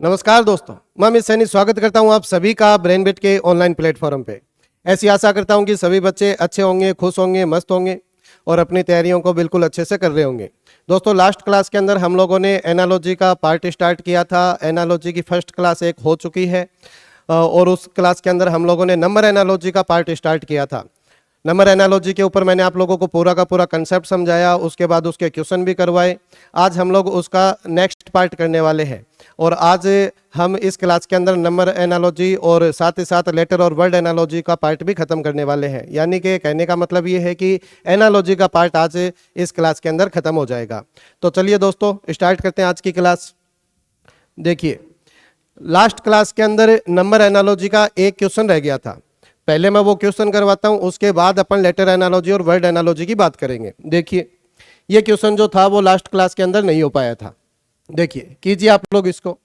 नमस्कार दोस्तों, मैं अमित सैनी स्वागत करता हूं आप सभी का ब्रेनबिट के ऑनलाइन प्लेटफॉर्म पे। ऐसी आशा करता हूं कि सभी बच्चे अच्छे होंगे, खुश होंगे, मस्त होंगे और अपनी तैयारियों को बिल्कुल अच्छे से कर रहे होंगे। दोस्तों, लास्ट क्लास के अंदर हम लोगों ने एनालॉजी का पार्ट स्टार्ट किया था। एनालॉजी की फर्स्ट क्लास एक हो चुकी है और उस क्लास के अंदर हम लोगों ने नंबर एनालॉजी का पार्ट स्टार्ट किया था। नंबर एनालॉजी के ऊपर मैंने आप लोगों को पूरा का पूरा कंसेप्ट समझाया, उसके बाद उसके क्वेश्चन भी करवाए। आज हम लोग उसका नेक्स्ट पार्ट करने वाले हैं और आज हम इस क्लास के अंदर नंबर एनालॉजी और साथ ही साथ लेटर और वर्ड एनालॉजी का पार्ट भी खत्म करने वाले हैं। यानी कि कहने का मतलब ये है कि एनालॉजी का पार्ट आज इस क्लास के अंदर खत्म हो जाएगा। तो चलिए दोस्तों, स्टार्ट करते हैं आज की क्लास। देखिए, लास्ट क्लास के अंदर नंबर एनालॉजी का एक क्वेश्चन रह गया था। पहले मैं वो क्वेश्चन करवाता हूं, उसके बाद अपन लेटर एनालॉजी और वर्ड एनालॉजी की बात करेंगे। देखिए, ये क्वेश्चन जो था वो लास्ट क्लास के अंदर नहीं हो पाया था। देखिए, कीजिए आप लोग इसको।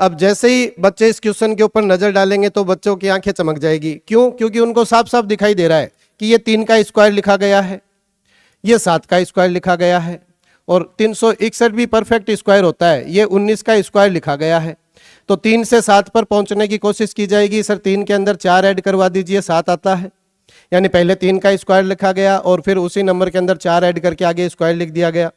अब जैसे ही बच्चे इस क्वेश्चन के ऊपर नजर डालेंगे तो बच्चों की आंखें चमक जाएगी। क्यों? क्योंकि उनको साफ साफ दिखाई दे रहा है कि ये 3 का स्क्वायर लिखा गया है, ये 7 का स्क्वायर लिखा गया है और 361 भी परफेक्ट स्क्वायर होता है, ये 19 का स्क्वायर लिखा गया है। तो 3 से 7 पर पहुंचने की कोशिश की जाएगी। सर 3 के अंदर 4 ऐड करवा दीजिए, 7 आता है। यानी पहले 3 का स्क्वायर लिखा गया और फिर उसी नंबर के अंदर 4 ऐड करके आगे स्क्वायर लिख दिया गया।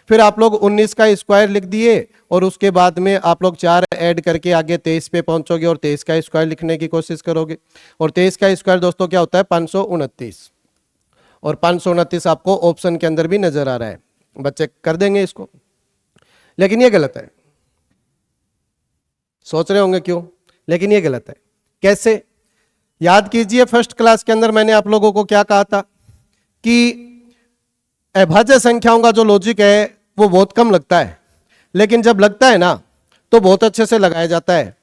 फिर आप लोग 19 का स्क्वायर लिख दिए और उसके बाद में आप लोग 4 ऐड करके आगे 23 पे पहुंचोगे और 23 का स्क्वायर लिखने की कोशिश करोगे। और 23 का स्क्वायर दोस्तों क्या होता है? 529। और 529 आपको ऑप्शन के अंदर भी नजर आ रहा है। बच्चे कर देंगे इसको, लेकिन ये गलत है। सोच रहे होंगे क्यों, लेकिन ये गलत है। कैसे? याद कीजिए, फर्स्ट क्लास के अंदर मैंने आप लोगों को क्या कहा था कि अभाज्य संख्याओं का जो लॉजिक है वो बहुत कम लगता है, लेकिन जब लगता है ना तो बहुत अच्छे से लगाया जाता है।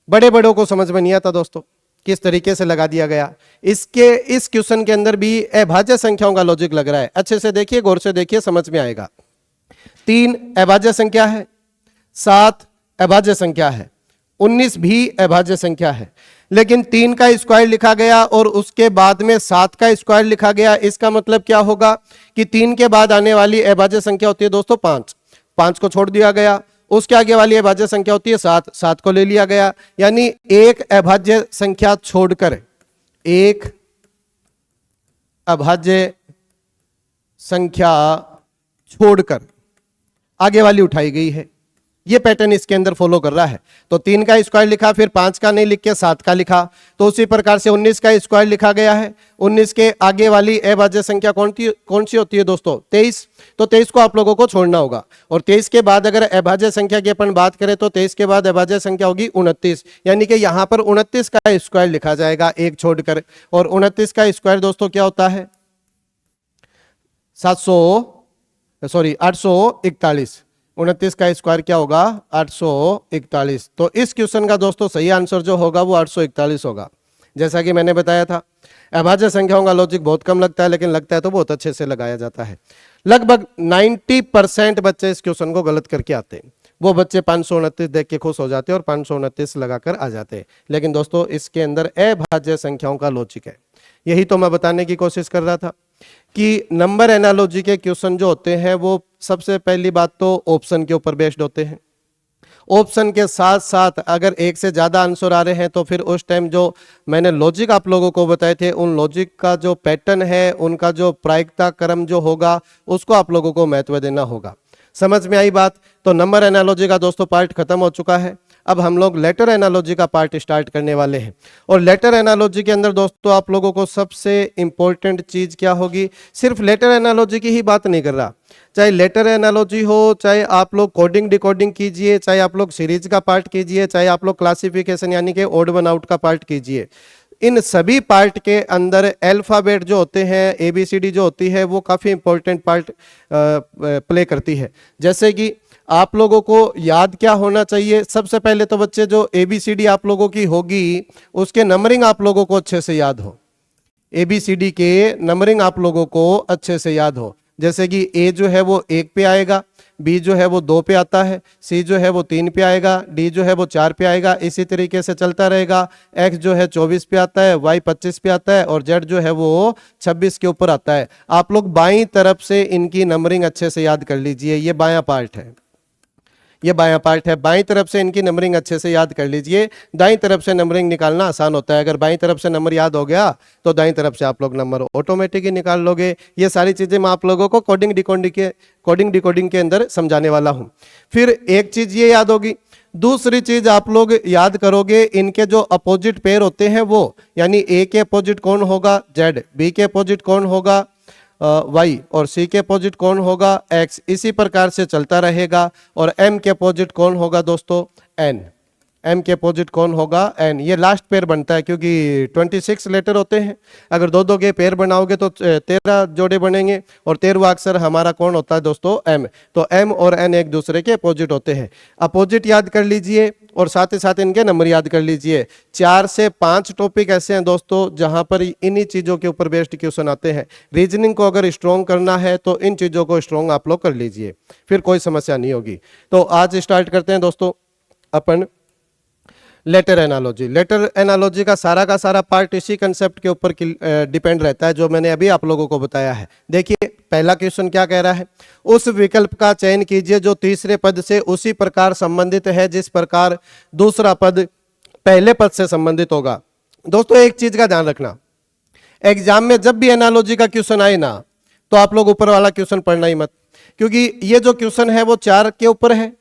बड़े बड़ों को समझ में नहीं आता दोस्तों किस तरीके से लगा दिया गया। इस क्वेश्चन के अंदर भी अभाज्य संख्याओं का लॉजिक लग रहा है। अच्छे से देखिए, गौर से देखिए, समझ में आएगा। 3 अभाज्य संख्या है, 7 अभाज्य संख्या है, 19 भी अभाज्य संख्या है, लेकिन 3 का स्क्वायर लिखा गया और उसके बाद में 7 का स्क्वायर लिखा गया। इसका मतलब क्या होगा कि 3 के बाद आने वाली अभाज्य संख्या होती है दोस्तों 5। 5 को छोड़ दिया गया। उसके आगे वाली अभाज्य संख्या होती है 7। 7 को ले लिया गया। यानी एक अभाज्य संख्या छोड़कर, एक अभाज्य संख्या छोड़कर आगे वाली उठाई गई है। ये पैटर्न इसके अंदर फॉलो कर रहा है। तो 3 का स्क्वायर लिखा, फिर 5 का नहीं लिख के 7 का लिखा। तो उसी प्रकार से 19 का स्क्वायर लिखा गया है। 19 के आगे वाली अभाज्य संख्या कौन सी होती है दोस्तों? 23। तो 23 को आप लोगों को छोड़ना होगा। और 23 के बाद अगर अभाज्य संख्या की अपन बात करें तो 23 के बाद अभाज्य संख्या होगी 29। यानी कि यहां पर 29 का स्क्वायर लिखा जाएगा एक छोड़कर। और 29 का स्क्वायर दोस्तों क्या होता है? 841। 29 का स्क्वायर क्या होगा? 841। तो इस क्वेश्चन का दोस्तों सही आंसर जो होगा वो 841 होगा। जैसा कि मैंने बताया था, अभाज्य संख्याओं का लॉजिक बहुत कम लगता है, लेकिन लगता है तो बहुत अच्छे से लगाया जाता है। लगभग 90% बच्चे इस क्वेश्चन को गलत करके आते हैं। वो बच्चे 529 देख के खुश हो जाते हैं और 529 लगाकर आ जाते हैं। लेकिन दोस्तों इसके अंदर अभाज्य संख्याओं का लॉजिक है। यही तो मैं बताने की कोशिश कर रहा था कि नंबर एनालॉजी के क्वेश्चन जो होते हैं वो सबसे पहली बात तो ऑप्शन के ऊपर बेस्ड होते हैं। ऑप्शन के साथ साथ अगर एक से ज्यादा आंसर आ रहे हैं तो फिर उस टाइम जो मैंने लॉजिक आप लोगों को बताए थे, उन लॉजिक का जो पैटर्न है, उनका जो प्रायिकता क्रम जो होगा, उसको आप लोगों को महत्व देना होगा। समझ में आई बात? तो नंबर एनालॉजी का दोस्तों पार्ट खत्म हो चुका है। अब हम लोग लेटर एनालॉजी का पार्ट स्टार्ट करने वाले हैं। और लेटर एनालॉजी के अंदर दोस्तों आप लोगों को सबसे इंपॉर्टेंट चीज क्या होगी? सिर्फ लेटर एनालॉजी की ही बात नहीं कर रहा। चाहे लेटर एनालॉजी हो, चाहे आप लोग कोडिंग डिकोडिंग कीजिए, चाहे आप लोग सीरीज का पार्ट कीजिए, चाहे आप लोग क्लासिफिकेशन यानी कि ओड वन आउट का पार्ट कीजिए, इन सभी पार्ट के अंदर अल्फाबेट जो होते हैं, ABCD जो होती है, वो काफी इंपॉर्टेंट पार्ट प्ले करती है। जैसे कि आप लोगों को याद क्या होना चाहिए? सबसे पहले तो बच्चे जो ABCD आप लोगों की होगी उसके नंबरिंग आप लोगों को अच्छे से याद हो। ABCD के नंबरिंग आप लोगों को अच्छे से याद हो। जैसे कि A जो है वो 1 पे आएगा, B जो है वो 2 पे आता है, C जो है वो 3 पे आएगा, D जो है वो 4 पे आएगा। इसी तरीके से चलता रहेगा। X जो है 24 पे आता है, Y 25 पे आता है और Z जो है वो 26 के ऊपर आता है। आप लोग बाईं तरफ से इनकी नंबरिंग अच्छे से याद कर लीजिए। ये बायां पार्ट है। ये बायां पार्ट है। बाईं तरफ से इनकी नंबरिंग अच्छे से याद कर लीजिए, दाईं तरफ से नंबरिंग निकालना आसान होता है। अगर बाईं तरफ से नंबर याद हो गया तो दाईं तरफ से आप लोग नंबर ऑटोमेटिक ही निकाल लोगे। ये सारी चीजें मैं आप लोगों को कोडिंग डिकोडिंग के अंदर समझाने वाला हूं। फिर एक चीज ये याद होगी, दूसरी चीज आप लोग याद करोगे, इनके जो अपोजिट पेयर होते हैं वो, यानी ए के अपोजिट कौन होगा जेड, बी के अपोजिट कौन होगा वाई, और सी के अपोजिट कौन होगा एक्स, इसी प्रकार से चलता रहेगा। और एम के अपोजिट कौन होगा दोस्तों एन, एम के अपोजिट कौन होगा एन। ये लास्ट पेयर बनता है क्योंकि 26 लेटर होते हैं, अगर दो दो के पेयर बनाओगे तो 13 जोड़े बनेंगे, और 13वां अक्षर हमारा कौन होता है दोस्तों एम। तो एम और एन एक दूसरे के अपोजिट होते हैं। अपोजिट याद कर लीजिए और साथ ही साथ इनके नंबर याद कर लीजिए। 4 से 5 टॉपिक ऐसे हैं दोस्तों जहां पर इन्हीं चीजों के ऊपर बेस्ड क्वेश्चन आते हैं। रीजनिंग को अगर स्ट्रॉन्ग करना है तो इन चीजों को स्ट्रॉन्ग आप लोग कर लीजिए, फिर कोई समस्या नहीं होगी। तो आज स्टार्ट करते हैं दोस्तों अपन लेटर एनालॉजी। लेटर एनालॉजी का सारा पार्ट इसी कंसेप्ट के ऊपर डिपेंड रहता है जो मैंने अभी आप लोगों को बताया है। देखिए पहला क्वेश्चन क्या कह रहा है, उस विकल्प का चयन कीजिए जो तीसरे पद से उसी प्रकार संबंधित है जिस प्रकार दूसरा पद पहले पद से संबंधित होगा। दोस्तों एक चीज का ध्यान रखना, एग्जाम में जब भी एनालॉजी का क्वेश्चन आए ना तो आप लोग ऊपर वाला क्वेश्चन पढ़ना ही मत, क्योंकि ये जो क्वेश्चन है वो 4 के ऊपर है।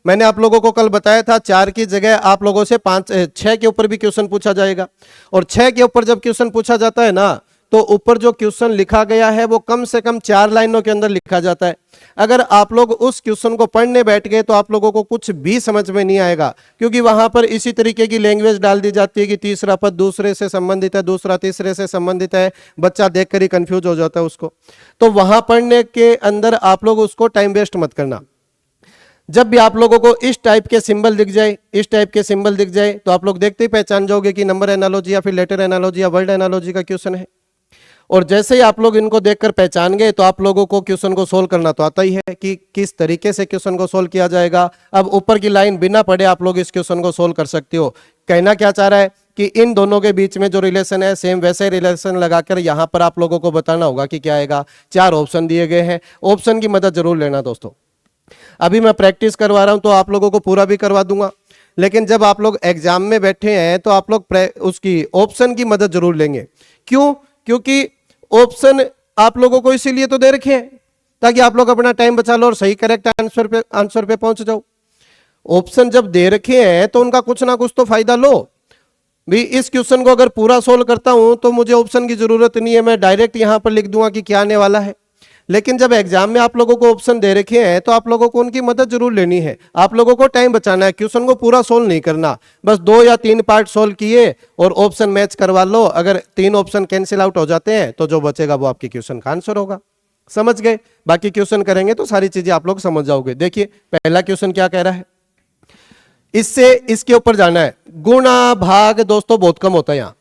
मैंने आप लोगों को कल बताया था 4 की जगह आप लोगों से 6 के ऊपर भी क्वेश्चन पूछा जाएगा, और 6 के ऊपर जब क्वेश्चन पूछा जाता है ना तो ऊपर जो क्वेश्चन लिखा गया है वो कम से कम 4 लाइनों के अंदर लिखा जाता है। अगर आप लोग उस क्वेश्चन को पढ़ने बैठ गए तो आप लोगों को कुछ भी समझ में नहीं आएगा, क्योंकि वहां पर इसी तरीके की लैंग्वेज डाल दी जाती है कि तीसरा पद दूसरे से संबंधित है, दूसरा तीसरे से संबंधित है, बच्चा देखकर ही कंफ्यूज हो जाता है उसको। तो वहां पढ़ने के अंदर आप लोग उसको टाइम वेस्ट मत करना। जब भी आप लोगों को इस टाइप के सिंबल दिख जाए, इस टाइप के सिंबल दिख जाए तो आप लोग देखते ही पहचान जाओगे कि नंबर एनालॉजी या फिर लेटर एनालॉजी या वर्ड एनालॉजी का क्वेश्चन है। और जैसे ही आप लोग इनको देखकर पहचान गए तो आप लोगों को क्वेश्चन को सोल्व करना तो आता ही है कि किस तरीके से क्वेश्चन को सोल्व किया जाएगा। अब ऊपर की लाइन बिना पढ़े आप लोग इस क्वेश्चन को सोल्व कर सकते हो। कहना क्या चाह रहा है कि इन दोनों के बीच में जो रिलेशन है सेम वैसे रिलेशन लगाकर यहां पर आप लोगों को बताना होगा कि क्या आएगा। 4 ऑप्शन दिए गए हैं, ऑप्शन की मदद जरूर लेना दोस्तों। अभी मैं प्रैक्टिस करवा रहा हूं तो आप लोगों को पूरा भी करवा दूंगा, लेकिन जब आप लोग एग्जाम में बैठे हैं तो आप लोग उसकी ऑप्शन की मदद जरूर लेंगे। क्यों? क्योंकि ऑप्शन आप लोगों को इसीलिए तो दे रखे हैं ताकि आप लोग अपना टाइम बचा लो और सही करेक्ट आंसर पे पहुंच जाओ। ऑप्शन जब दे रखे हैं तो उनका कुछ ना कुछ तो फायदा लो भी। इस क्वेश्चन को अगर पूरा सोल्व करता हूं तो मुझे ऑप्शन की जरूरत नहीं है, मैं डायरेक्ट यहां पर लिख दूंगा कि क्या आने वाला है। लेकिन जब एग्जाम में आप लोगों को ऑप्शन दे रखे हैं तो आप लोगों को उनकी मदद जरूर लेनी है। आप लोगों को टाइम बचाना है, क्वेश्चन को पूरा सोल्व नहीं करना, बस 2 या 3 पार्ट सोल्व किए और ऑप्शन मैच करवा लो। अगर 3 ऑप्शन कैंसिल आउट हो जाते हैं तो जो बचेगा वो आपके क्वेश्चन का आंसर होगा। समझ गए? बाकी क्वेश्चन करेंगे तो सारी चीजें आप लोग समझ जाओगे। देखिए पहला क्वेश्चन क्या कह रहा है, इससे इसके ऊपर जाना है। गुणा भाग दोस्तों बहुत कम होता है,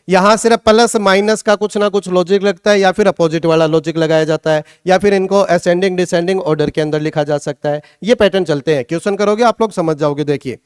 यहां सिर्फ प्लस माइनस का कुछ ना कुछ लॉजिक लगता है, या फिर अपोजिट वाला लॉजिक लगाया जाता है, या फिर इनको असेंडिंग डिसेंडिंग ऑर्डर के अंदर लिखा जा सकता है। ये पैटर्न चलते हैं, क्वेश्चन करोगे आप लोग समझ जाओगे। देखिए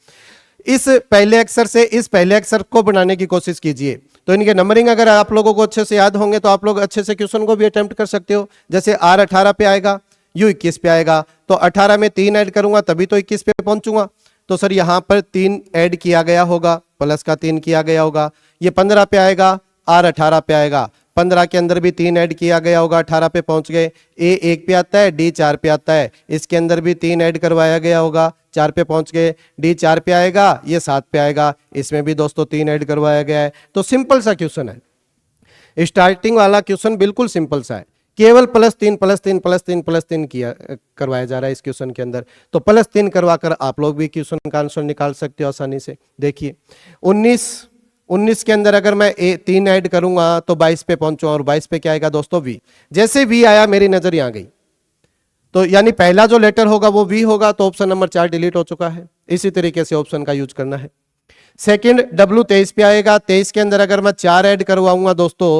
इस पहले अक्षर से इस पहले अक्षर को बनाने की कोशिश कीजिए, तो इनके नंबरिंग अगर आप लोगों को अच्छे से याद होंगे तो आप लोग अच्छे से क्वेश्चन को भी अटेम्प्ट कर सकते हो। जैसे आर 18 पे आएगा, यू 21 पे आएगा, तो 18 में 3 ऐड करूंगा तभी तो 21 पे पहुंचूंगा। तो सर यहां पर 3 ऐड किया गया होगा, प्लस का 3 किया गया होगा। ये 15 पे आएगा, आर 18 पे आएगा, 15 के अंदर भी 3 ऐड किया गया होगा, 18 पे पहुंच गए। ए 1 पे आता है, डी 4 पे आता है, इसके अंदर भी 3 ऐड करवाया गया होगा, 4 पे पहुंच गए। डी 4 पे आएगा, ये 7 पे आएगा, इसमें भी दोस्तों 3 ऐड करवाया गया है। तो सिंपल सा क्वेश्चन है, स्टार्टिंग वाला क्वेश्चन बिल्कुल सिंपल सा है, केवल +3 किया करवाया जा रहा है इस क्वेश्चन के अंदर। तो +3 करवाकर आप लोग भी क्वेश्चन का आंसर निकाल सकते हो आसानी से। देखिए 19 के अंदर अगर मैं 3 ऐड करूंगा तो 22 पे पहुंचूंगा, और 22 पे क्या आएगा दोस्तों वी। जैसे वी आया मेरी नजर यहां गई, तो यानी पहला जो लेटर होगा वो वी होगा, तो ऑप्शन नंबर 4 डिलीट हो चुका है। इसी तरीके से ऑप्शन का यूज करना है। सेकंड डब्ल्यू 23 पे आएगा, 23 के अंदर अगर मैं 4 ऐड करवाऊंगा दोस्तों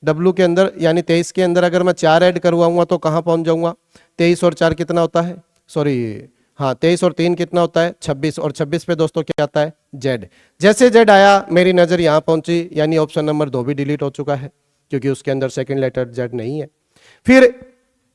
डब्ल्यू के अंदर, यानी 23 के अंदर अगर मैं 4 ऐड करवाऊंगा तो कहां पहुंच जाऊंगा। 23 और 4 कितना होता है, सॉरी हाँ 23 और 3 कितना होता है 26, और 26 पे दोस्तों क्या आता है जेड। जैसे जेड आया मेरी नजर यहां पहुंची, यानी ऑप्शन नंबर 2 भी डिलीट हो चुका है क्योंकि उसके अंदर सेकंड लेटर जेड नहीं है। फिर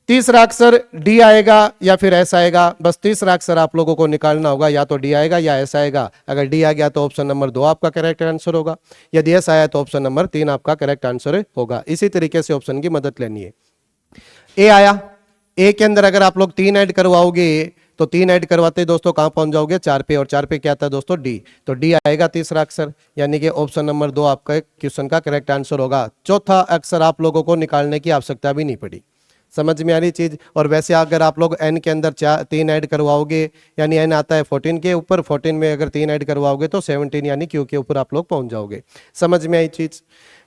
तीसरा अक्षर डी आएगा या फिर एस आएगा, बस तीसरा अक्षर आप लोगों को निकालना होगा, या तो डी आएगा या एस आएगा। अगर डी आ गया तो ऑप्शन नंबर 2 आपका करेक्ट आंसर होगा, यदि एस आया तो ऑप्शन नंबर 3 आपका करेक्ट आंसर होगा। इसी तरीके से ऑप्शन की मदद लेनी है। ए आया, ए के अंदर अगर आप लोग 3 ऐड करवाओगे तो 3 ऐड करवाते दोस्तों कहां पहुंच जाओगे 4 पे, और 4 पे क्या आता है दोस्तों डी, तो डी आएगा तीसरा अक्षर, यानी कि ऑप्शन नंबर 2 आपका क्वेश्चन का करेक्ट आंसर होगा। चौथा अक्षर आप लोगों को निकालने की आवश्यकता भी नहीं पड़ी। समझ में आ रही चीज। और वैसे अगर आप लोग एन के अंदर 3 ऐड करवाओगे, यानी एन आता है 14 के ऊपर, 14 में अगर 3 ऐड करवाओगे तो 17 यानी क्यू के ऊपर आप लोग पहुंच जाओगे। समझ में आई चीज।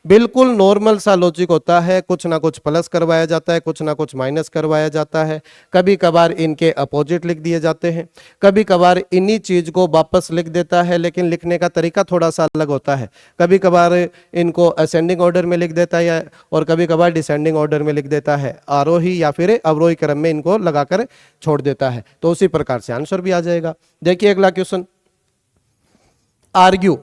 बिल्कुल नॉर्मल सा लॉजिक होता है, कुछ ना कुछ प्लस करवाया जाता है, कुछ ना कुछ माइनस करवाया जाता है, कभी कभार इनके अपोजिट लिख दिए जाते हैं, कभी कभार इन्हीं चीज को वापस लिख देता है, लेकिन लिखने का तरीका थोड़ा सा अलग होता है। कभी कभार इनको असेंडिंग ऑर्डर में लिख देता है और कभी कभार डिसेंडिंग ऑर्डर में लिख देता है, आरोही या फिर अवरोही क्रम में इनको लगाकर छोड़ देता है। तो उसी प्रकार से आंसर भी आ जाएगा। देखिए अगला क्वेश्चन, आर्ग्यू।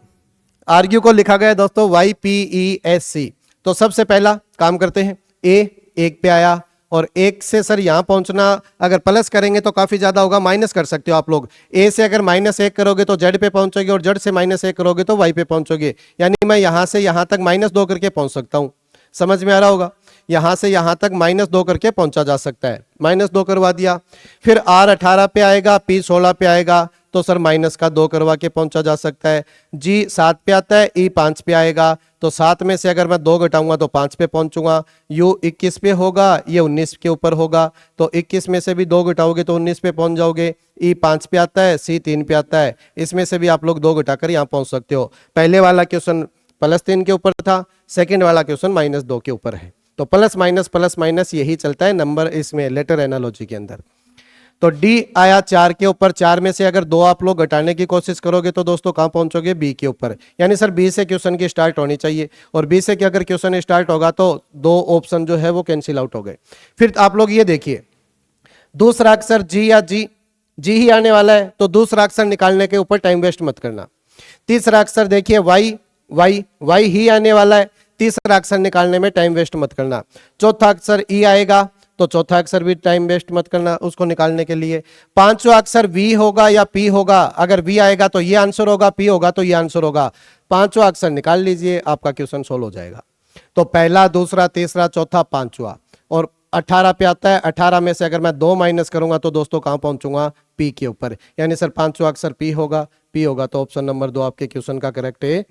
आर्ग्यू को लिखा गया दोस्तों YPESC। तो सबसे पहला काम करते हैं, ए एक पे आया और एक से सर यहां पहुंचना, अगर प्लस करेंगे तो काफी ज्यादा होगा, माइनस कर सकते हो आप लोग। ए से अगर -1 करोगे तो जेड पे पहुंचोगे और जेड से -1 करोगे तो वाई पे पहुंचोगे, यानी मैं यहां से यहां तक -2 करके पहुंच सकता हूं। समझ में आ रहा होगा, यहां से यहां तक -2 करके पहुंचा जा सकता है। -2 करवा दिया, फिर R 18 पे आएगा, P 16 पे आएगा, तो सर -2 करवा के पहुंचा जा सकता है। G 7 पे आता है, E 5 पे आएगा, तो 7 में से अगर मैं 2 घटाऊंगा तो 5 पे पहुंचूंगा। U 21 पे होगा, ये 19 के ऊपर होगा, तो 21 में से भी 2 घटाओगे तो 19 पे पहुंच जाओगे। E 5 पे आता है, C 3 पे आता है, इसमें से भी आप लोग 2 घटाकर यहां पहुंच सकते हो। पहले वाला क्वेश्चन +3 के ऊपर था, सेकेंड वाला क्वेश्चन -2 के ऊपर है। तो प्लस माइनस यही चलता है नंबर इसमें लेटर एनालॉजी के अंदर। तो डी आया 4 के ऊपर, 4 में से अगर 2 आप लोग घटाने की कोशिश करोगे तो दोस्तों कहां पहुंचोगे बी के ऊपर, यानी सर बी से क्वेश्चन की स्टार्ट होनी चाहिए, और बी से अगर क्वेश्चन स्टार्ट होगा तो 2 ऑप्शन जो है वो कैंसिल आउट हो गए। फिर आप लोग ये देखिए, दूसरा अक्षर जी या जी ही आने वाला है, तो दूसरा अक्षर निकालने के ऊपर टाइम वेस्ट मत करना। तीसरा अक्षर देखिए वाई ही आने वाला है, तीसरा अक्षर निकालने में टाइम वेस्ट मत करना। चौथा अक्षर ई आएगा, तो चौथा अक्षर भी टाइम वेस्ट मत करना उसको निकालने के लिए। पांचवा अक्षर वी होगा या पी होगा, अगर वी आएगा तो ये आंसर होगा, पी होगा तो ये आंसर होगा। पांचवा अक्षर निकाल लीजिए, आपका क्वेश्चन सोल्व हो जाएगा। तो पहला, दूसरा, तीसरा, चौथा, पांचवा, और 18 पे आता है। 18 में से अगर मैं 2 माइनस करूंगा तो दोस्तों कहां पहुंचूंगा, पी के ऊपर, यानी सर पांचवा अक्षर पी होगा, तो ऑप्शन नंबर 2 आपके क्वेश्चन का करेक्ट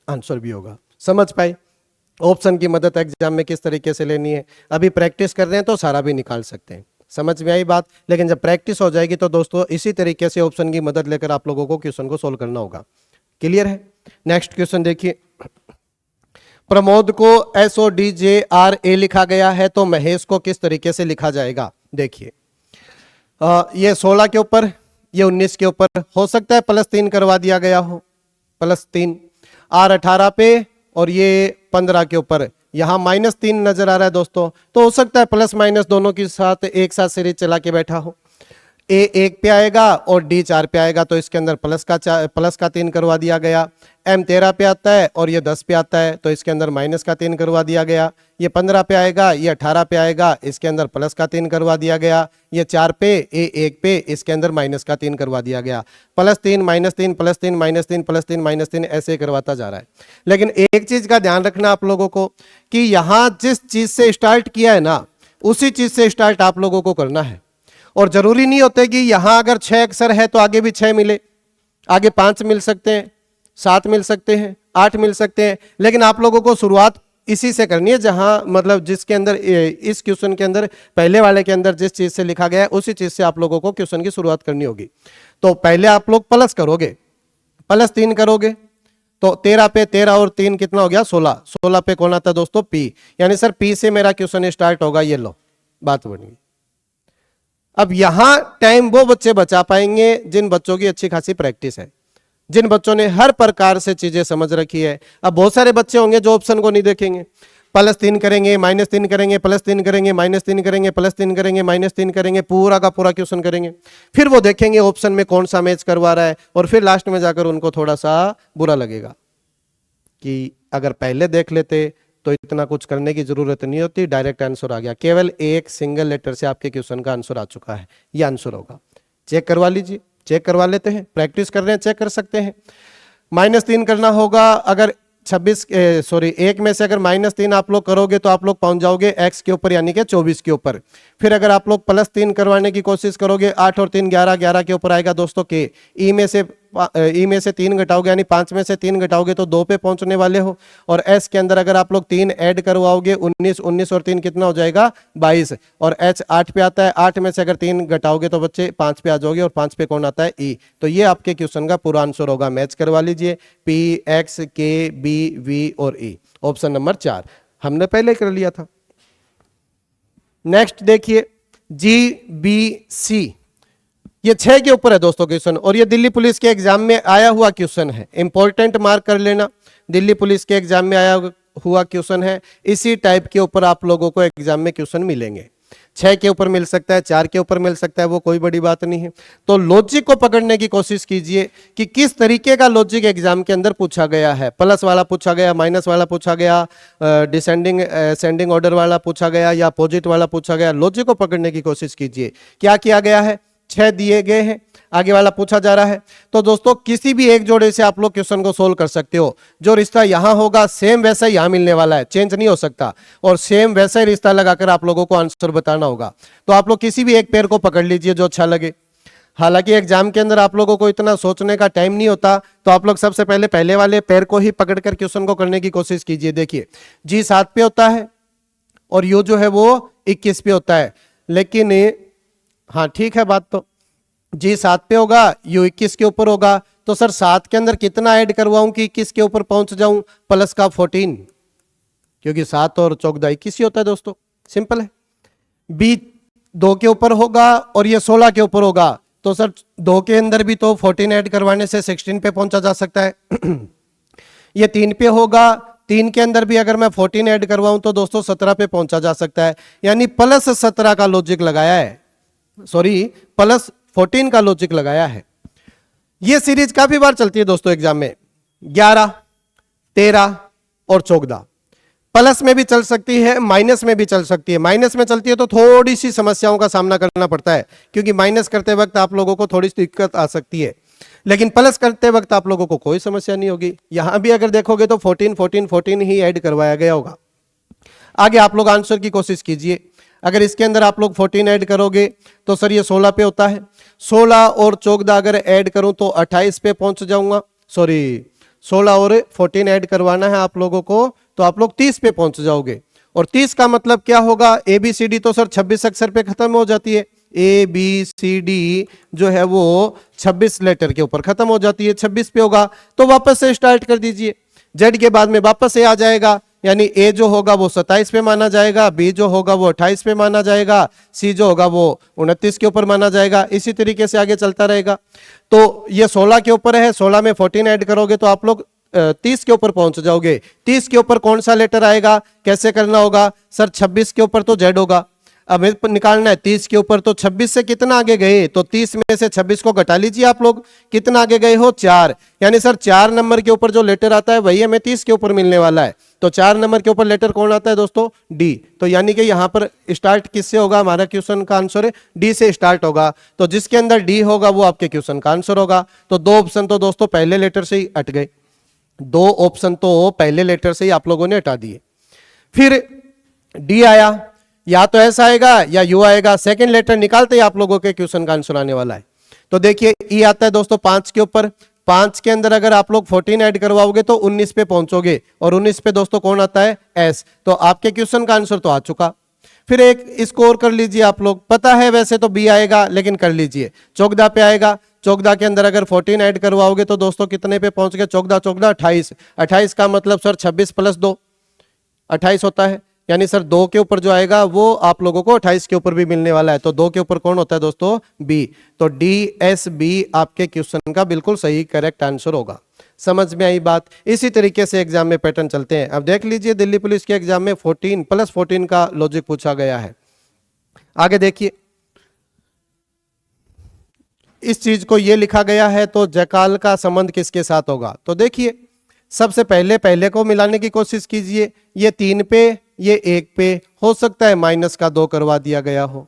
आंसर भी होगा। समझ पाए ऑप्शन की मदद एग्जाम में किस तरीके से लेनी है। अभी प्रैक्टिस कर रहे हैं तो सारा भी निकाल सकते हैं, समझ में आई बात। लेकिन जब प्रैक्टिस हो जाएगी तो दोस्तों इसी तरीके से ऑप्शन की मदद लेकर आप लोगों को क्वेश्चन को सोल्व करना होगा। क्लियर है। नेक्स्ट क्वेश्चन देखिए, प्रमोद को SODJRA लिखा गया है, तो महेश को किस तरीके से लिखा जाएगा। देखिए ये 16 के ऊपर, ये 19 के ऊपर, हो सकता है +3 करवा दिया गया हो, +3, R 18 पे और ये 15 के ऊपर, यहां -3 नजर आ रहा है दोस्तों, तो हो सकता है प्लस माइनस दोनों के साथ एक साथ सीरीज चला के बैठा हो। ए 1 पे आएगा और डी 4 पे आएगा, तो इसके अंदर प्लस का 3 करवा दिया गया। एम 13 पे आता है और ये 10 पे आता है, तो इसके अंदर माइनस का 3 करवा दिया गया। ये 15 पे आएगा, ये 18 पे आएगा, इसके अंदर प्लस का 3 करवा दिया गया। ये 4 पे, ए 1 पे, इसके अंदर माइनस का 3 करवा दिया गया। +3 -3 +3 -3 +3 -3 ऐसे करवाता जा रहा है। लेकिन एक चीज का ध्यान रखना आप लोगों को कि यहां जिस चीज से स्टार्ट किया है ना, उसी चीज से स्टार्ट आप लोगों को करना है। और जरूरी नहीं होते कि यहां अगर 6 अक्षर है तो आगे भी 6 मिले, आगे 5 मिल सकते हैं, 7 मिल सकते हैं, 8 मिल सकते हैं, लेकिन आप लोगों को शुरुआत इसी से करनी है जहां मतलब जिसके अंदर इस क्वेश्चन के अंदर पहले वाले के अंदर जिस चीज से लिखा गया है उसी चीज से आप लोगों को क्वेश्चन की शुरुआत करनी होगी। तो पहले आप लोग प्लस करोगे, +3 करोगे, तो 13 पे 13 और 3 कितना हो गया 16। 16 पे कौन आता है दोस्तों, पी, यानी सर पी से मेरा क्वेश्चन स्टार्ट होगा। ये लो बात बन गई। अब यहां टाइम वो बच्चे बचा पाएंगे जिन बच्चों की अच्छी खासी प्रैक्टिस है, जिन बच्चों ने हर प्रकार से चीजें समझ रखी है। अब बहुत सारे बच्चे होंगे जो ऑप्शन को नहीं देखेंगे, +3 करेंगे, -3 करेंगे, +3 करेंगे, -3 करेंगे, +3 करेंगे, -3 करेंगे, पूरा का पूरा क्वेश्चन करेंगे। फिर वो देखेंगे ऑप्शन में कौन सा मैच करवा रहा है, और फिर लास्ट में जाकर उनको थोड़ा सा बुरा लगेगा कि अगर पहले देख लेते तो इतना कुछ करने की जरूरत नहीं होती, डायरेक्ट आंसर आ गया, केवल एक सिंगल लेटर से आपके क्वेश्चन का आंसर आ चुका है, ये आंसर होगा। चेक करवा लीजिए, चेक करवा लेते हैं, प्रैक्टिस कर रहे हैं, चेक कर सकते हैं। -3 करना होगा, अगर 1 में से अगर -3 आप लोग करोगे तो आप लोग पहुंच जाओगे x के ऊपर यानी कि 24 के ऊपर। फिर अगर आप लोग +3 करवाने की कोशिश करोगे, 8 और 3 11, 11 के ऊपर आएगा दोस्तों के। ई में से 3 घटाओगे यानी 5 में से 3 घटाओगे तो 2 पे पहुंचने वाले हो। और s के अंदर अगर आप लोग 3 ऐड करवाओगे 19, 19 और 3 कितना हो जाएगा 22। और h 8 पे आता है, 8 में से अगर 3 घटाओगे तो बच्चे 5 पे आ जाओगे, और 5 पे कौन आता है ई। तो ये आपके क्वेश्चन का पूरा आंसर होगा। मैच करवा लीजिए p, x, k, b, v और e, ऑप्शन नंबर 4 हमने पहले कर लिया था। नेक्स्ट देखिए GBC, ये 6 के ऊपर है दोस्तों क्वेश्चन, और ये दिल्ली पुलिस के एग्जाम में आया हुआ क्वेश्चन है, इंपॉर्टेंट मार्क कर लेना, दिल्ली पुलिस के एग्जाम में आया हुआ क्वेश्चन है। इसी टाइप के ऊपर आप लोगों को एग्जाम में क्वेश्चन मिलेंगे। 6 के ऊपर मिल सकता है, 4 के ऊपर मिल सकता है, वो कोई बड़ी बात नहीं है। तो लॉजिक को पकड़ने की कोशिश कीजिए कि किस तरीके का लॉजिक एग्जाम के अंदर पूछा गया है। प्लस वाला पूछा गया, माइनस वाला पूछा गया, डिसेंडिंग असेंडिंग ऑर्डर वाला पूछा गया, या अपोजिट वाला पूछा गया। लॉजिक को पकड़ने की कोशिश कीजिए। क्या किया गया है, 6 दिए गए हैं, आगे वाला पूछा जा रहा है। तो दोस्तों किसी भी एक जोड़े से आप लोग क्वेश्चन को सोल्व कर सकते हो। जो रिश्ता यहां होगा सेम वैसा ही यहां मिलने वाला है, चेंज नहीं हो सकता, और सेम वैसा ही रिश्ता लगाकर आप लोगों को आंसर बताना होगा। तो आप लोग किसी भी एक पेयर को पकड़ लीजिए जो अच्छा लगे। हालांकि एग्जाम के अंदर आप लोगों को इतना सोचने का टाइम नहीं होता, तो आप लोग सबसे पहले वाले पेयर को ही पकड़कर क्वेश्चन को करने की कोशिश कीजिए। देखिए जी 7 पे होता है और यू जो है वो 21 पे होता है, लेकिन हाँ ठीक है बात, तो जी 7 पे होगा, यू 21 के ऊपर होगा। तो सर 7 के अंदर कितना ऐड करवाऊं कि 21 के ऊपर पहुंच जाऊं, प्लस का 14, क्योंकि 7 और 14 21 ही होता है दोस्तों, सिंपल है। बी 2 के ऊपर होगा और ये 16 के ऊपर होगा, तो सर 2 के अंदर भी तो 14 ऐड करवाने से 16 पे पहुंचा जा सकता है। ये 3 पे होगा, 3 के अंदर भी अगर मैं 14 ऐड करवाऊं तो दोस्तों 17 पे पहुंचा जा सकता है, यानी प्लस 17 का लॉजिक लगाया है, सॉरी प्लस 14 का लॉजिक लगाया है। यह सीरीज काफी बार चलती है दोस्तों एग्जाम में, 11, 13 और 14। प्लस में भी चल सकती है, माइनस में भी चल सकती है। माइनस में चलती है तो थोड़ी सी समस्याओं का सामना करना पड़ता है, क्योंकि माइनस करते वक्त आप लोगों को थोड़ी सी दिक्कत आ सकती है, लेकिन प्लस करते वक्त आप लोगों को कोई समस्या नहीं होगी। यहां भी अगर देखोगे तो 14 14 14 ही ऐड करवाया गया होगा। आगे आप लोग आंसर की कोशिश कीजिए। अगर इसके अंदर आप लोग 14 ऐड करोगे तो सर ये 16 पे होता है, 16 और 14 अगर ऐड करूं तो 28 पे पहुंच जाऊंगा, सॉरी 16 और 14 ऐड करवाना है आप लोगों को, तो आप लोग 30 पे पहुंच जाओगे। और 30 का मतलब क्या होगा, ABCD तो सर 26 अक्षर पे खत्म हो जाती है, ABCD जो है वो 26 लेटर के ऊपर खत्म हो जाती है, 26 पे होगा। तो वापस से स्टार्ट कर दीजिए, Z के बाद में वापस से आ जाएगा, यानी A जो होगा वो 27 पे माना जाएगा, B जो होगा वो 28 पे माना जाएगा, C जो होगा वो 29 के ऊपर माना जाएगा। इसी तरीके से आगे चलता रहेगा। तो ये 16 के ऊपर है, 16 में 14 ऐड करोगे तो आप लोग 30 के ऊपर पहुंच जाओगे। 30 के ऊपर कौन सा लेटर आएगा, कैसे करना होगा, सर 26 के ऊपर तो Z होगा, अब निकालना है 30 के ऊपर, तो 26 से कितना आगे गए, तो 30 में से 26 को घटा लीजिए आप लोग, कितना आगे गए हो 4, यानी सर 4 नंबर के ऊपर जो लेटर आता है वही हमें 30 के ऊपर मिलने वाला है। तो 4 नंबर के ऊपर लेटर कौन आता है दोस्तों, डी। तो यानी कि यहां पर स्टार्ट किससे होगा, हमारा क्वेश्चन का आंसर है डी से स्टार्ट होगा। तो जिसके अंदर डी होगा वो आपके क्वेश्चन का आंसर होगा। तो 2 ऑप्शन तो दोस्तों पहले लेटर से ही हट गए, 2 ऑप्शन तो पहले लेटर से ही आप लोगों ने हटा दिए। फिर डी आया, या तो ऐसा आएगा या यू आएगा, सेकंड लेटर निकालते ही आप लोगों के क्वेश्चन का आंसर आने वाला है। तो देखिए ई आता है दोस्तों 5 के ऊपर, 5 के अंदर अगर आप लोग 14 ऐड करवाओगे तो 19 पे पहुंचोगे, और 19 पे दोस्तों कौन आता है, एस। तो आपके क्वेश्चन का आंसर तो आ चुका। फिर एक स्कोर कर लीजिए आप लोग, पता है वैसे तो बी आएगा लेकिन कर लीजिए। 14 पे आएगा, 14 के अंदर अगर 14 ऐड करवाओगे तो दोस्तों कितने पे पहुंच गए, 14 14 28, 28 का मतलब सर 26 प्लस 2 28 होता है, यानी सर 2 के ऊपर जो आएगा वो आप लोगों को 28 के ऊपर भी मिलने वाला है। तो 2 के ऊपर कौन होता है दोस्तों, बी। तो डी एस बी आपके क्वेश्चन का बिल्कुल सही करेक्ट आंसर होगा। समझ में आई बात। इसी तरीके से एग्जाम में पैटर्न चलते हैं। अब देख लीजिए दिल्ली पुलिस के एग्जाम में 14 प्लस 14 का लॉजिक पूछा गया है। आगे देखिए, इस चीज को ये लिखा गया है, तो जकाल का संबंध किसके साथ होगा। तो देखिए सबसे पहले पहले को मिलाने की कोशिश कीजिए, ये 3 पे, ये 1 पे, हो सकता है माइनस का 2 करवा दिया गया हो,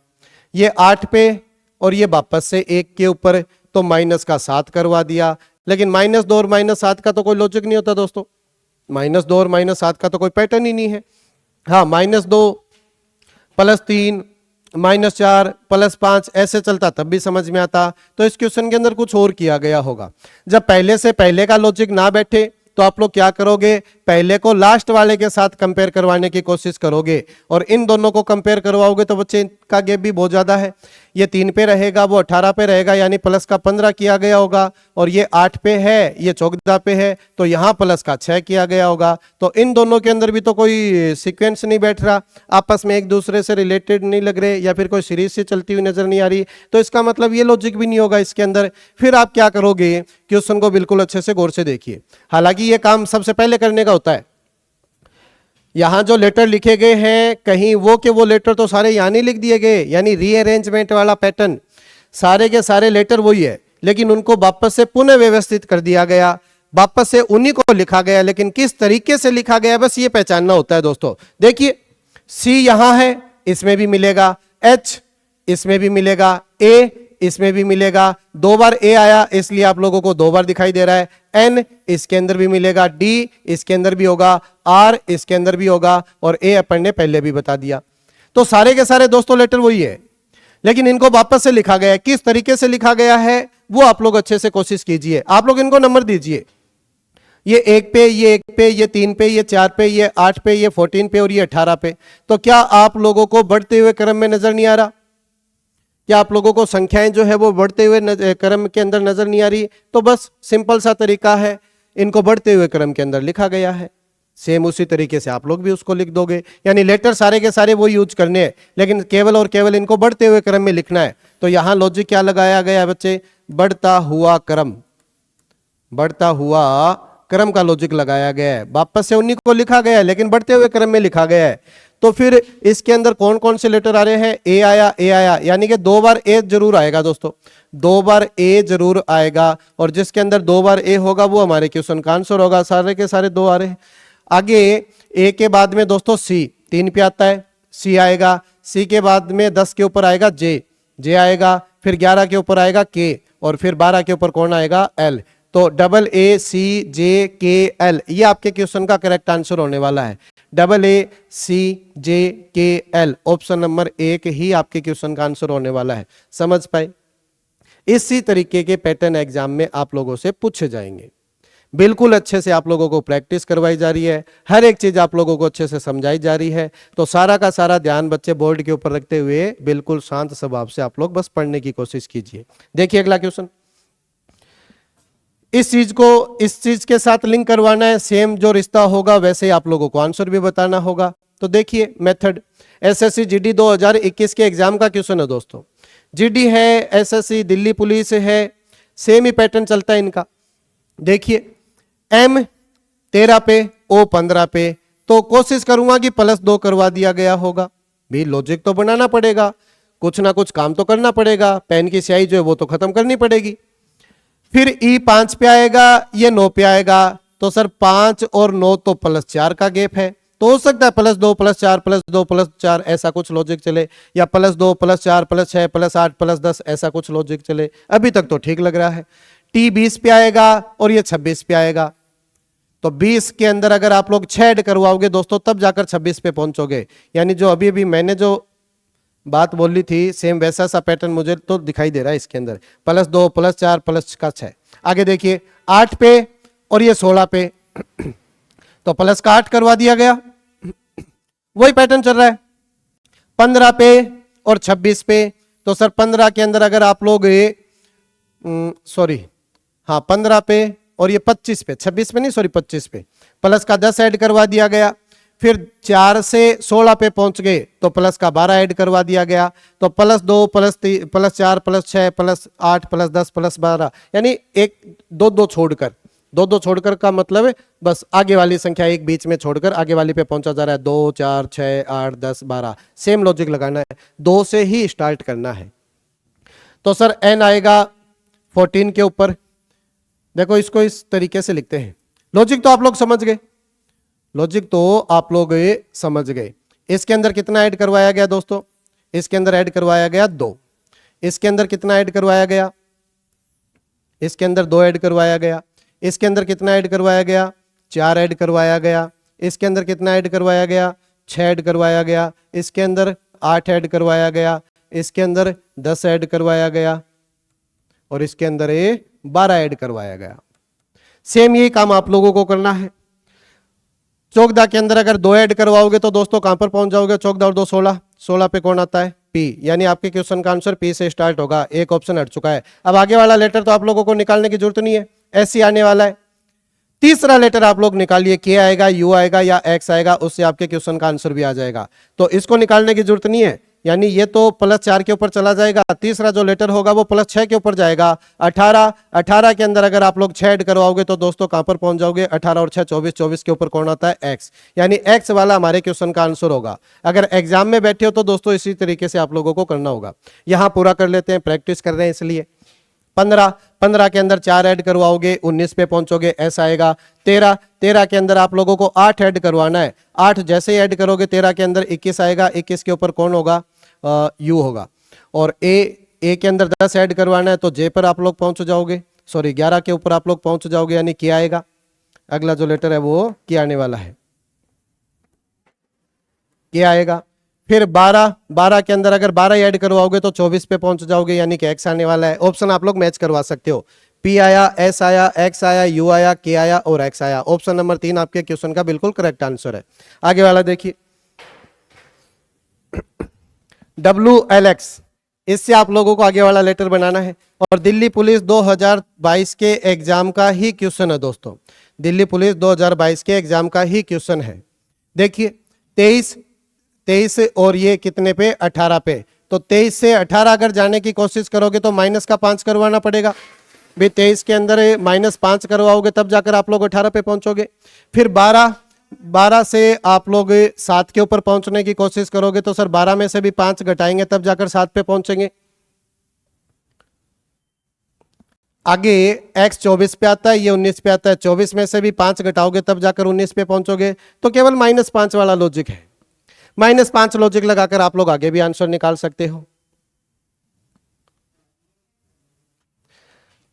ये 8 पे और ये वापस से 1 के ऊपर, तो माइनस का 7 करवा दिया। लेकिन -2 और -7 का तो कोई लॉजिक नहीं होता दोस्तों, -2 और -7 का तो कोई पैटर्न ही नहीं है। हाँ, -2 +3 -4 +5 ऐसे चलता तब भी समझ में आता। तो इस क्वेश्चन के अंदर कुछ और किया गया होगा। जब पहले से पहले का लॉजिक ना बैठे तो आप लोग क्या करोगे, पहले को लास्ट वाले के साथ कंपेयर करवाने की कोशिश करोगे, और इन दोनों को कंपेयर करवाओगे तो बच्चे का गैप भी बहुत ज्यादा है। ये 3 पे रहेगा, वो 18 पे रहेगा, यानी प्लस का 15 किया गया होगा, और ये 8 पे है, ये 14 पे है, तो यहाँ प्लस का 6 किया गया होगा। तो इन दोनों के अंदर भी तो कोई सीक्वेंस नहीं बैठ रहा, आपस में एक दूसरे से रिलेटेड नहीं लग रहे, या फिर कोई सीरीज से चलती हुई नजर नहीं आ रही, तो इसका मतलब ये लॉजिक भी नहीं होगा इसके अंदर। फिर आप क्या करोगे, क्वेश्चन को बिल्कुल अच्छे से गौर से देखिए। हालांकि ये काम सबसे पहले करने का होता है। यहां जो लेटर लिखे गए हैं, कहीं वो के वो लेटर तो सारे यहां नहीं लिख दिए गए, यानी रीअरेंजमेंट वाला पैटर्न, सारे के सारे लेटर वही है, लेकिन उनको वापस से पुनः व्यवस्थित कर दिया गया, वापस से उन्हीं को लिखा गया, लेकिन किस तरीके से लिखा गया बस ये पहचानना होता है दोस्तों। देखिए, सी यहां है, इसमें भी मिलेगा, एच इसमें भी मिलेगा, ए इसमें भी मिलेगा, 2 बार ए आया इसलिए आप लोगों को 2 बार दिखाई दे रहा है, एन इसके अंदर भी मिलेगा, डी इसके अंदर भी होगा, आर इसके अंदर भी होगा, और ए अपन ने पहले भी बता दिया। तो सारे के सारे दोस्तों लेटर वही है, लेकिन इनको वापस से लिखा गया है। किस तरीके से लिखा गया है वो आप लोग अच्छे से कोशिश कीजिए। आप लोग इनको नंबर दीजिए, ये 1 पे, ये 1 पे, ये 3 पे, ये 4 पे, ये 8 पे, ये 14 पे और ये 18 पे। तो क्या आप लोगों को बढ़ते हुए क्रम में नजर नहीं आ रहा? क्या आप लोगों को संख्याएं जो है वो बढ़ते हुए क्रम के अंदर नजर नहीं आ रही? तो बस सिंपल सा तरीका है, इनको बढ़ते हुए क्रम के अंदर लिखा गया है, सेम उसी तरीके से आप लोग भी उसको लिख दोगे। यानी लेटर सारे के सारे वो यूज करने हैं, लेकिन केवल और केवल इनको बढ़ते हुए क्रम में लिखना है। तो यहां लॉजिक क्या लगाया गया है बच्चे? बढ़ता हुआ क्रम, बढ़ता हुआ क्रम का लॉजिक लगाया गया है। वापस से उन्हीं को लिखा गया है, लेकिन बढ़ते हुए क्रम में लिखा गया है। तो फिर इसके अंदर कौन कौन से लेटर आ रहे हैं? ए आया, ए आया, यानी कि 2 बार ए जरूर आएगा दोस्तों, 2 बार ए जरूर आएगा, और जिसके अंदर 2 बार ए होगा वो हमारे क्वेश्चन का आंसर होगा। सारे के सारे 2 आ रहे हैं। आगे ए के बाद में दोस्तों सी 3 पे आता है, सी आएगा, सी के बाद में 10 के ऊपर आएगा जे, जे आएगा, फिर 11 के ऊपर आएगा के, और फिर 12 के ऊपर कौन आएगा? एल। तो डबल ए सी जे के एल, ये आपके क्वेश्चन का करेक्ट आंसर होने वाला है। डबल ए सी जे के एल, ऑप्शन नंबर 1 ही आपके क्वेश्चन का आंसर होने वाला है। समझ पाए? इसी तरीके के पैटर्न एग्जाम में आप लोगों से पूछे जाएंगे। बिल्कुल अच्छे से आप लोगों को प्रैक्टिस करवाई जा रही है, हर एक चीज आप लोगों को अच्छे से समझाई जा रही है। तो सारा का सारा ध्यान बच्चे बोर्ड के ऊपर रखते हुए बिल्कुल शांत स्वभाव से आप लोग बस पढ़ने की कोशिश कीजिए। देखिए अगला क्वेश्चन, इस चीज को इस चीज के साथ लिंक करवाना है, सेम जो रिश्ता होगा वैसे ही आप लोगों को आंसर भी बताना होगा। तो देखिए मेथड, एसएससी जीडी 2021 के एग्जाम का क्वेश्चन है दोस्तों। जीडी है, एसएससी दिल्ली पुलिस है, सेम ही पैटर्न चलता है इनका। देखिए एम 13 पे, ओ 15 पे, तो कोशिश करूंगा कि +2 करवा दिया गया होगा। भी लॉजिक तो बनाना पड़ेगा, कुछ ना कुछ काम तो करना पड़ेगा, पेन की स्याही जो है वो तो खत्म करनी पड़ेगी। फिर ई 5 पे आएगा, ये 9 पे आएगा, तो सर 5 और 9 तो +4 का गैप है, तो हो सकता है +2 +4 +2 +4 ऐसा कुछ लॉजिक चले, या +2 +4 +6 +8 +10 ऐसा कुछ लॉजिक चले। अभी तक तो ठीक लग रहा है। टी 20 पे आएगा और ये 26 पे आएगा, तो 20 के अंदर अगर आप लोग 6 ऐड करवाओगे दोस्तों तब जाकर 26 पे पहुंचोगे। यानी जो अभी अभी मैंने जो बात बोली थी सेम वैसा सा पैटर्न मुझे तो दिखाई दे रहा है इसके अंदर, +2 +4 +6। आगे देखिए 8 पे और ये 16 पे, तो प्लस का 8 करवा दिया गया। वही पैटर्न चल रहा है 15 पे और 26 पे, तो सर 15 के अंदर अगर आप लोग सॉरी हाँ 15 पे और ये 25 पे, 26 पे नहीं सॉरी 25 पे, प्लस का 10 ऐड करवा दिया गया। फिर 4 से 16 पे पहुंच गए तो प्लस का 12 ऐड करवा दिया गया, तो +2 +3 +4 +6 +8 +10 +12, यानी 2 2 छोड़कर का मतलब है बस आगे वाली संख्या एक बीच में छोड़कर आगे वाली पे पहुंचा जा रहा है। 2 4 6 8 10 12, सेम लॉजिक लगाना है, 2 से ही स्टार्ट करना है। तो सर n आएगा 14 के ऊपर। देखो इसको इस तरीके से लिखते हैं, लॉजिक तो आप लोग समझ गए, लॉजिक तो आप लोग समझ गए। इसके अंदर कितना ऐड करवाया गया दोस्तों, इसके अंदर ऐड करवाया गया 2। इसके अंदर कितना ऐड करवाया गया, इसके अंदर 2 ऐड करवाया गया। इसके अंदर कितना ऐड करवाया गया, 4 ऐड करवाया गया। इसके अंदर कितना ऐड करवाया गया, 6 ऐड करवाया गया। इसके अंदर 8 ऐड करवाया गया। इसके अंदर 10 ऐड करवाया गया और इसके अंदर 12 ऐड करवाया गया। सेम यही काम आप लोगों को करना है। चौकदा के अंदर अगर 2 ऐड करवाओगे तो दोस्तों कहां पर पहुंच जाओगे, चौकदा और 2 16, 16 पे कौन आता है, पी, यानी आपके क्वेश्चन का आंसर पी से स्टार्ट होगा। एक ऑप्शन हट चुका है। अब आगे वाला लेटर तो आप लोगों को निकालने की जरूरत नहीं है, ऐसे ही आने वाला है। तीसरा लेटर आप लोग निकालिए, के आएगा, यू आएगा या एक्स आएगा, उससे आपके क्वेश्चन का आंसर भी आ जाएगा। तो इसको निकालने की जरूरत नहीं है, यानी ये तो +4 के ऊपर चला जाएगा। तीसरा जो लेटर होगा वो +6 के ऊपर जाएगा। 18, 18 के अंदर अगर आप लोग 6 ऐड करवाओगे तो दोस्तों कहां पर पहुंच जाओगे, 18 और 6 24, 24 के ऊपर कौन आता है, एक्स, यानी एक्स वाला हमारे क्वेश्चन का आंसर होगा। अगर एग्जाम में बैठे हो तो दोस्तों इसी तरीके से आप लोगों को करना होगा। यहां पूरा कर लेते हैं, प्रैक्टिस कर रहे हैं इसलिए। 15 के अंदर 4 ऐड करवाओगे 19 पे पहुंचोगे, ऐसा आएगा। 13 के अंदर आप लोगों को 8 ऐड करवाना है। 8 जैसे ही ऐड करोगे 13 के अंदर 21 आएगा। 21 के ऊपर कौन होगा, यू होगा। और ए के अंदर 10 ऐड करवाना है तो जे पर आप लोग पहुंच जाओगे, सॉरी 11 के ऊपर आप लोग पहुंच जाओगे, यानी क्या आएगा। अगला जो लेटर है वो क्या आने वाला है, क्या आएगा। फिर 12 के अंदर अगर 12 ऐड करवाओगे तो 24 पे पहुंच जाओगे, यानी कि एक्स आने वाला है। ऑप्शन आप लोग मैच करवा सकते हो, पी आया, एस आया, एक्स आया, यू आया, के आया और एक्स आया। ऑप्शन नंबर 3 आपके क्वेश्चन का बिल्कुल करेक्ट आंसर है। आगे वाला देखिए, WLX, इससे आप लोगों को आगे वाला लेटर बनाना है। और दिल्ली पुलिस 2022 के एग्जाम का ही क्वेश्चन है दोस्तों, दिल्ली पुलिस 2022 के एग्जाम का ही क्वेश्चन है। देखिए 23 और ये कितने पे, 18 पे, तो 23 से 18 अगर जाने की कोशिश करोगे तो -5 करवाना पड़ेगा भाई। 23 के अंदर -5 करवाओगे तब जाकर आप लोग 18 पे पहुंचोगे। फिर 12 से आप लोग 7 के ऊपर पहुंचने की कोशिश करोगे तो सर 12 में से भी 5 घटाएंगे तब जाकर 7 पे पहुंचेंगे। आगे x 24 पे आता है, ये 19 पे आता है। 24 में से भी 5 घटाओगे तब जाकर 19 पे पहुंचोगे। तो केवल -5 वाला लॉजिक है, -5 लॉजिक लगाकर आप लोग आगे भी आंसर निकाल सकते हो।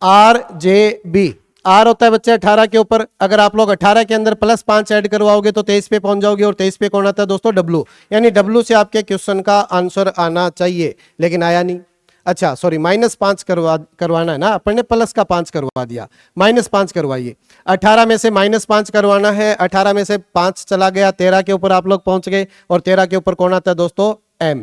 RJB, आर होता है बच्चे 18 के ऊपर। अगर आप लोग 18 के अंदर +5 ऐड करवाओगे तो 23 पे पहुंच जाओगे। और 23 पे कौन आता है दोस्तों, W, यानी W से आपके क्वेश्चन का आंसर आना चाहिए, लेकिन आया नहीं। अच्छा सॉरी, -5 करवाना है ना, अपन ने +5 करवा दिया, -5 करवाइए। 18 में से -5 करवाना है, 18 में से 5 चला गया, 13 के ऊपर आप लोग पहुंच गए। और 13 के ऊपर कौन आता है दोस्तों, M,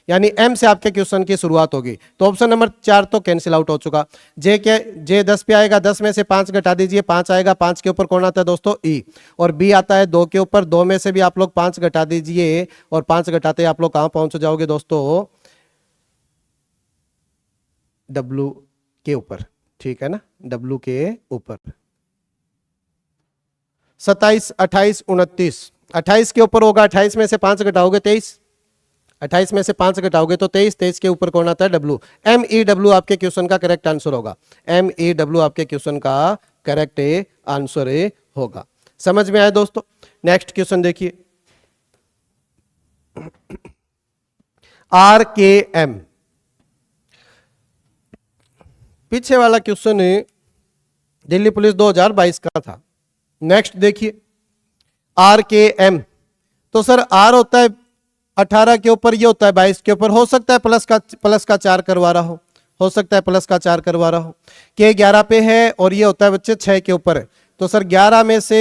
यानी M से आपके क्वेश्चन की शुरुआत होगी। तो ऑप्शन नंबर 4 तो कैंसिल आउट हो चुका। जे 10 पे आएगा, 10 में से 5 घटा दीजिए, 5 आएगा। 5 के ऊपर कौन आता है दोस्तों, E। और B आता है 2 के ऊपर, 2 में से भी आप लोग 5 घटा दीजिए और 5 घटाते आप लोग कहां पहुंच जाओगे दोस्तों, W के ऊपर, ठीक है ना, W के ऊपर। 27, 28, 29, 28 के ऊपर होगा, 28 में से 5 घटाओगे 23, 28 में से 5 घटाओगे तो 23, 23 के ऊपर कौन आता है, W। MEW आपके क्वेश्चन का करेक्ट आंसर होगा, MEW आपके क्वेश्चन का करेक्ट आंसर होगा। समझ में आया दोस्तों। नेक्स्ट क्वेश्चन देखिए, RKM, पीछे वाला क्वेश्चन दिल्ली पुलिस 2022 का था। नेक्स्ट देखिए, RKM, तो सर R होता है 18 के ऊपर, ये होता है 22 के ऊपर। हो सकता है प्लस का 4 करवा रहा हो सकता है प्लस का 4 करवा रहा हो। के 11 पे है और ये होता है बच्चे 6 के ऊपर। तो सर 11 में से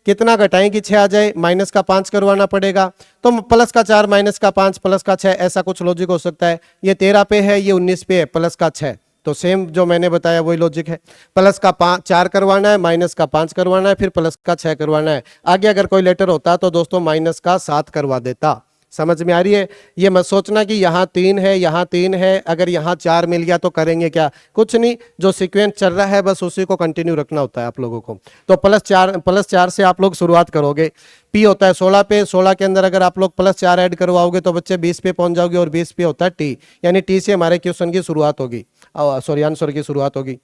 कितना घटाएं कि 6 आ जाए, -5 करवाना पड़ेगा। तो +4 -5 +6, ऐसा कुछ लॉजिक हो सकता है। ये 13 पे है, ये 19 पे है, +6, तो सेम जो मैंने बताया वही लॉजिक है। +4 करवाना है, -5 करवाना है, फिर +6 करवाना है। आगे अगर कोई लेटर होता तो दोस्तों -7 करवा देता। समझ में आ रही है। ये मत सोचना कि यहाँ 3 है, यहाँ 3 है, अगर यहाँ 4 मिल गया तो करेंगे क्या, कुछ नहीं, जो सीक्वेंस चल रहा है बस उसी को कंटिन्यू रखना होता है आप लोगों को। तो +4 से आप लोग शुरुआत करोगे। P होता है 16 पे, 16 के अंदर अगर आप लोग +4 ऐड करवाओगे तो बच्चे 20 पे पहुंच जाओगे। और 20 पे होता है T, यानी T से हमारे क्वेश्चन की शुरुआत होगी, सॉरी आंसर की शुरुआत होगी।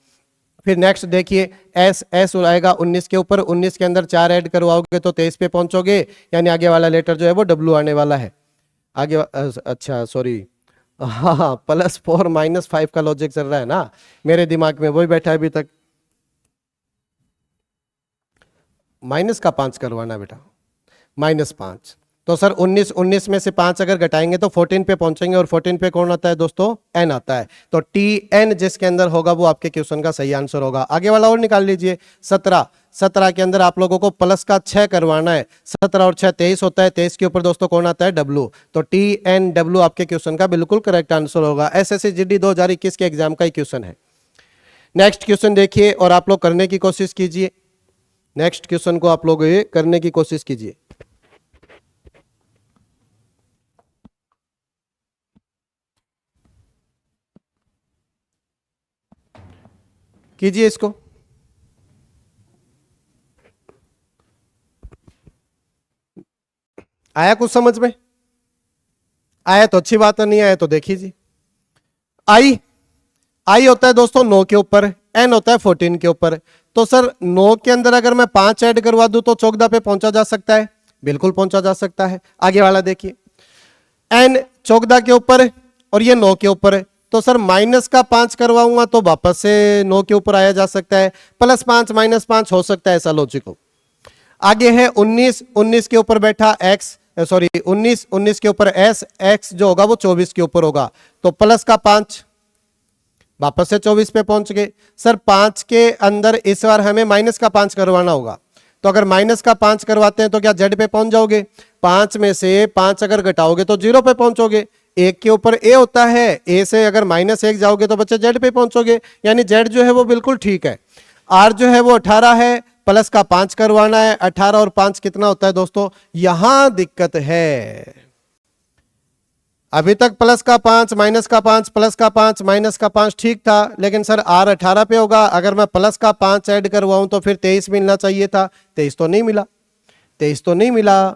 फिर नेक्स्ट देखिए एस एस आएगा 19 के ऊपर, 19 के अंदर 4 ऐड करवाओगे तो 23 पे पहुंचोगे, यानी आगे वाला लेटर जो है वो डब्ल्यू आने वाला है। आगे अच्छा सॉरी, हाँ +4 -5 का लॉजिक चल रहा है ना मेरे दिमाग में, वही बैठा है अभी तक। माइनस का 5 करवाना बेटा, -5, तो सर 19 में से 5 अगर घटाएंगे तो 14 पे पहुंचेंगे, और 14 पे कौन आता है दोस्तों, n आता है, तो TN जिसके अंदर होगा वो आपके क्वेश्चन का सही आंसर होगा। आगे वाला और निकाल लीजिए 17 के अंदर आप लोगों को प्लस का 6 करवाना है, 17 और 6 23 होता है, 23 के ऊपर दोस्तों कौन आता है, W, तो TNW आपके क्वेश्चन का बिल्कुल करेक्ट आंसर होगा। SSC GD 2021 के एग्जाम का ही क्वेश्चन है। नेक्स्ट क्वेश्चन देखिए और आप लोग करने की कोशिश कीजिए, नेक्स्ट क्वेश्चन को आप लोग ये करने की कोशिश कीजिए। कीजिए इसको, आया कुछ समझ में, आया तो अच्छी बात है, नहीं आया तो देख लीजिए। आई होता है दोस्तों 9 के ऊपर, n होता है 14 के ऊपर, तो सर 9 के अंदर अगर मैं 5 ऐड करवा दूं तो 14 पे पहुंचा जा सकता है, बिल्कुल पहुंचा जा सकता है। आगे वाला देखिए, n 14 के ऊपर और ये 9 के ऊपर है, तो सर माइनस का 5 करवाऊंगा तो वापस से 9 के ऊपर आया जा सकता है, +5 -5 हो सकता है, ऐसा लॉजिक हो। आगे है 19 के ऊपर बैठा x, सॉरी 19 के ऊपर x जो होगा वो 24 के ऊपर होगा, तो प्लस का 5 वापस से 24 पे पहुंच गए। सर 5 के अंदर इस बार हमें माइनस का 5 करवाना होगा, तो अगर माइनस का 5 करवाते हैं तो क्या जेड पे पहुंच जाओगे, 5 में से 5 अगर घटाओगे तो 0 पे पहुंचोगे। 1 के ऊपर a होता है, a से अगर -1 जाओगे तो बच्चे जेड पे पहुंचोगे, यानी जेड जो है वो बिल्कुल ठीक है। r जो है वो 18 है, प्लस का 5 करवाना है, 18 और 5 कितना होता है दोस्तों, यहां दिक्कत है। अभी तक प्लस का 5 माइनस का 5 प्लस का 5 माइनस का 5 ठीक था, लेकिन सर r 18 पे होगा, अगर मैं प्लस का 5 ऐड करवाऊं तो फिर 23 मिलना चाहिए था, 23 तो नहीं मिला, 23 तो नहीं मिला,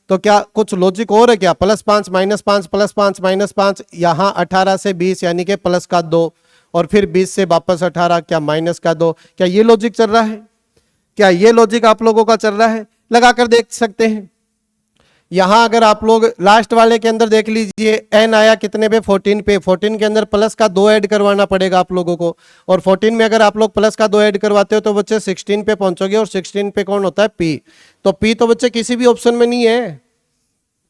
तो क्या कुछ लॉजिक और है क्या, +5 -5 +5 -5, यहां 18 से 20 यानी कि प्लस का 2, और फिर 20 से वापस 18 क्या माइनस का 2, क्या ये लॉजिक चल रहा है, क्या ये लॉजिक आप लोगों का चल रहा है, लगाकर देख सकते हैं। यहां अगर आप लोग लास्ट वाले के अंदर देख लीजिए, n आया कितने पे, 14 पे, 14 के अंदर प्लस का 2 ऐड करवाना पड़ेगा आप लोगों को, और 14 में अगर आप लोग प्लस का 2 ऐड करवाते हो तो बच्चे 16 पे पहुंचोगे, और 16 पे कौन होता है, p, तो p तो बच्चे किसी भी ऑप्शन में नहीं है,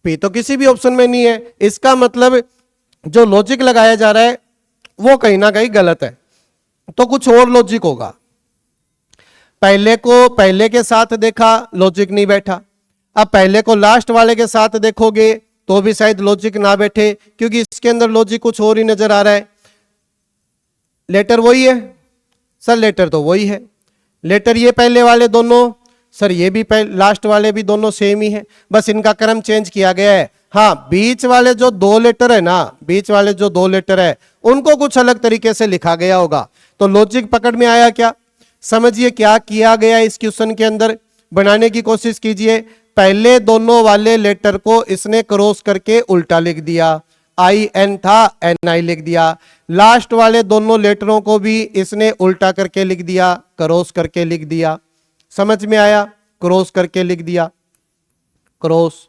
p तो किसी भी ऑप्शन में नहीं है। इसका मतलब जो लॉजिक लगाया जा रहा है वो कहीं ना कहीं गलत है, तो कुछ और लॉजिक होगा। पहले को पहले के साथ देखा, लॉजिक नहीं बैठा, अब पहले को लास्ट वाले के साथ देखोगे तो भी शायद लॉजिक ना बैठे, क्योंकि इसके अंदर लॉजिक कुछ और ही नजर आ रहा है। लेटर वही है सर, लेटर तो वही है, लेटर ये पहले वाले दोनों, सर ये भी लास्ट वाले भी दोनों सेम ही है, बस इनका क्रम चेंज किया गया है। हाँ, बीच वाले जो 2 लेटर है ना, बीच वाले जो 2 लेटर है उनको कुछ अलग तरीके से लिखा गया होगा। तो लॉजिक पकड़ में आया क्या, समझिए क्या किया गया इस क्वेश्चन के अंदर, बनाने की कोशिश कीजिए। पहले दोनों वाले लेटर को इसने क्रॉस करके उल्टा लिख दिया, IN था NI लिख दिया, लास्ट वाले दोनों लेटरों को भी इसने उल्टा करके लिख दिया, क्रॉस करके लिख दिया, समझ में आया, क्रॉस करके लिख दिया, क्रॉस।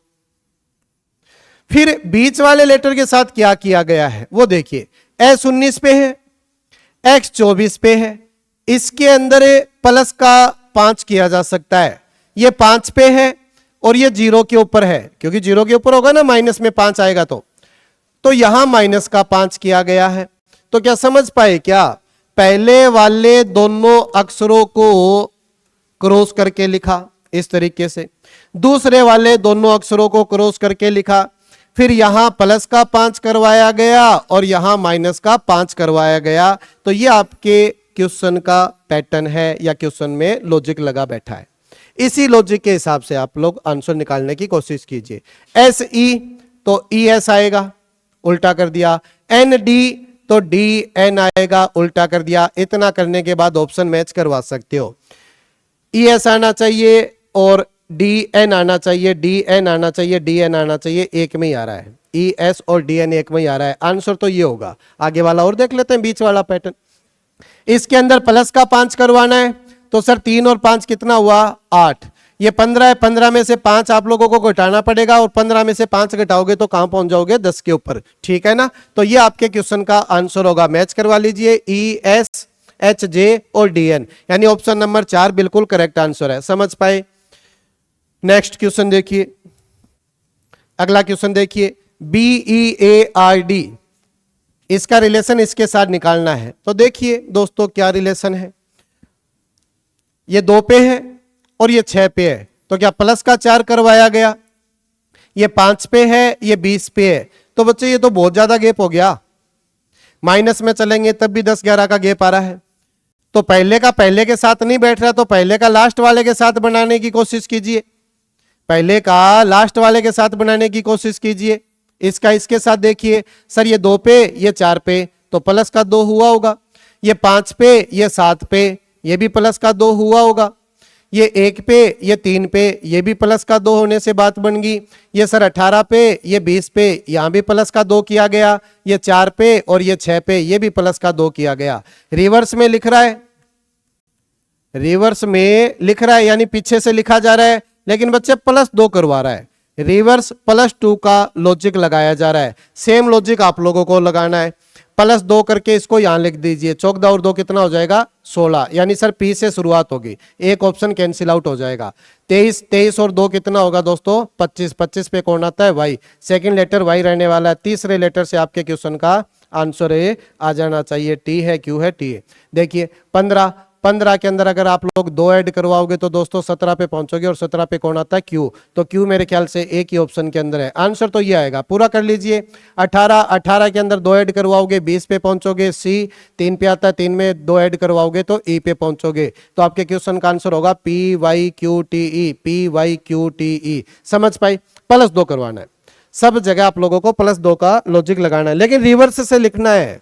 फिर बीच वाले लेटर के साथ क्या किया गया है वो देखिए, S 19 पे है, X 24 पे है, इसके अंदर प्लस का 5 किया जा सकता है, ये 5 पे है और ये 0 के ऊपर है, क्योंकि 0 के ऊपर होगा ना, माइनस में 5 आएगा तो यहां माइनस का 5 किया गया है। तो क्या समझ पाए क्या, पहले वाले दोनों अक्षरों को क्रॉस करके लिखा इस तरीके से, दूसरे वाले दोनों अक्षरों को क्रॉस करके लिखा, फिर यहां प्लस का 5 करवाया गया और यहां माइनस का 5 करवाया गया। तो ये आपके क्वेश्चन का पैटर्न है, या क्वेश्चन में लॉजिक लगा बैठा है। इसी लॉजिक के हिसाब से आप लोग आंसर निकालने की कोशिश कीजिए। SE तो ES आएगा, उल्टा कर दिया, ND तो DN आएगा, उल्टा कर दिया। इतना करने के बाद ऑप्शन मैच करवा सकते हो, ES आना चाहिए और DN आना चाहिए, DN आना चाहिए, DN आना चाहिए, एक में ही आ रहा है, ES और DN एक में ही आ रहा है, आंसर तो ये होगा। आगे वाला और देख लेते हैं, बीच वाला पैटर्न। इसके अंदर प्लस का 5 करवाना है, तो सर 3 और 5 कितना हुआ 8। ये 15 है, 15 में से 5 आप लोगों को घटाना पड़ेगा और 15 में से 5 घटाओगे तो कहां पहुंच जाओगे 10 के ऊपर, ठीक है ना। तो ये आपके क्वेश्चन का आंसर होगा। मैच करवा लीजिए ES HJ और DN, यानी ऑप्शन नंबर 4 बिल्कुल करेक्ट आंसर है। समझ पाए। नेक्स्ट क्वेश्चन देखिए, अगला क्वेश्चन देखिए, BEARD, इसका रिलेशन इसके साथ निकालना है। तो देखिए दोस्तों क्या रिलेशन है, ये 2 पे है और ये 6 पे है, तो क्या प्लस का 4 करवाया गया, ये 5 पे है, ये 20 पे है, तो बच्चे ये तो बहुत ज्यादा गैप हो गया। माइनस में चलेंगे तब भी 10-11 का गैप आ रहा है, तो पहले का पहले के साथ नहीं बैठ रहा, तो पहले का लास्ट वाले के साथ बनाने की कोशिश कीजिए, पहले का लास्ट वाले के साथ बनाने की कोशिश कीजिए। इसका इसके साथ देखिए, सर ये 2 पे ये 4 पे, तो प्लस का 2 हुआ होगा, ये 5 पे ये 7 पे, ये भी प्लस का 2 हुआ होगा, ये 1 पे ये 3 पे, ये भी प्लस का 2 होने से बात बन गई। ये सर 18 पे ये 20 पे, यहां भी प्लस का 2 किया गया, ये 4 पे और ये 6 पे, ये भी प्लस का 2 किया गया। रिवर्स में लिख रहा है, रिवर्स में लिख रहा है यानी पीछे से लिखा जा रहा है, लेकिन बच्चे प्लस 2 करवा रहा है। रिवर्स +2 का लॉजिक लगाया जा रहा है। सेम लॉजिक आप लोगों को लगाना है। +2 करके इसको यहां लिख दीजिए, 14 और 2 कितना हो जाएगा 16, यानी सर P से शुरुआत होगी, एक ऑप्शन कैंसिल आउट हो जाएगा। 23 और 2 कितना होगा दोस्तों 25, 25 पे कौन आता है Y, सेकंड लेटर Y रहने वाला है। तीसरे लेटर से आपके क्वेश्चन का आंसर आ जाना चाहिए, T है, Q है, T है। देखिए 15 के अंदर अगर आप लोग 2 ऐड करवाओगे तो दोस्तों 17 पे पहुंचोगे, और 17 पे कौन आता है Q, तो Q मेरे ख्याल से एक ही ऑप्शन के अंदर है। आंसर तो ये आएगा, पूरा कर लीजिए। 18 के अंदर 2 ऐड करवाओगे 20 पे पहुंचोगे, C 3 पे आता है, 3 में 2 ऐड करवाओगे तो E पे पहुंचोगे। तो आपके क्वेश्चन का आंसर होगा PYQTE, PYQTE। समझ पाई। +2 करवाना है, सब जगह आप लोगों को +2 का लॉजिक लगाना है, लेकिन रिवर्स से लिखना है।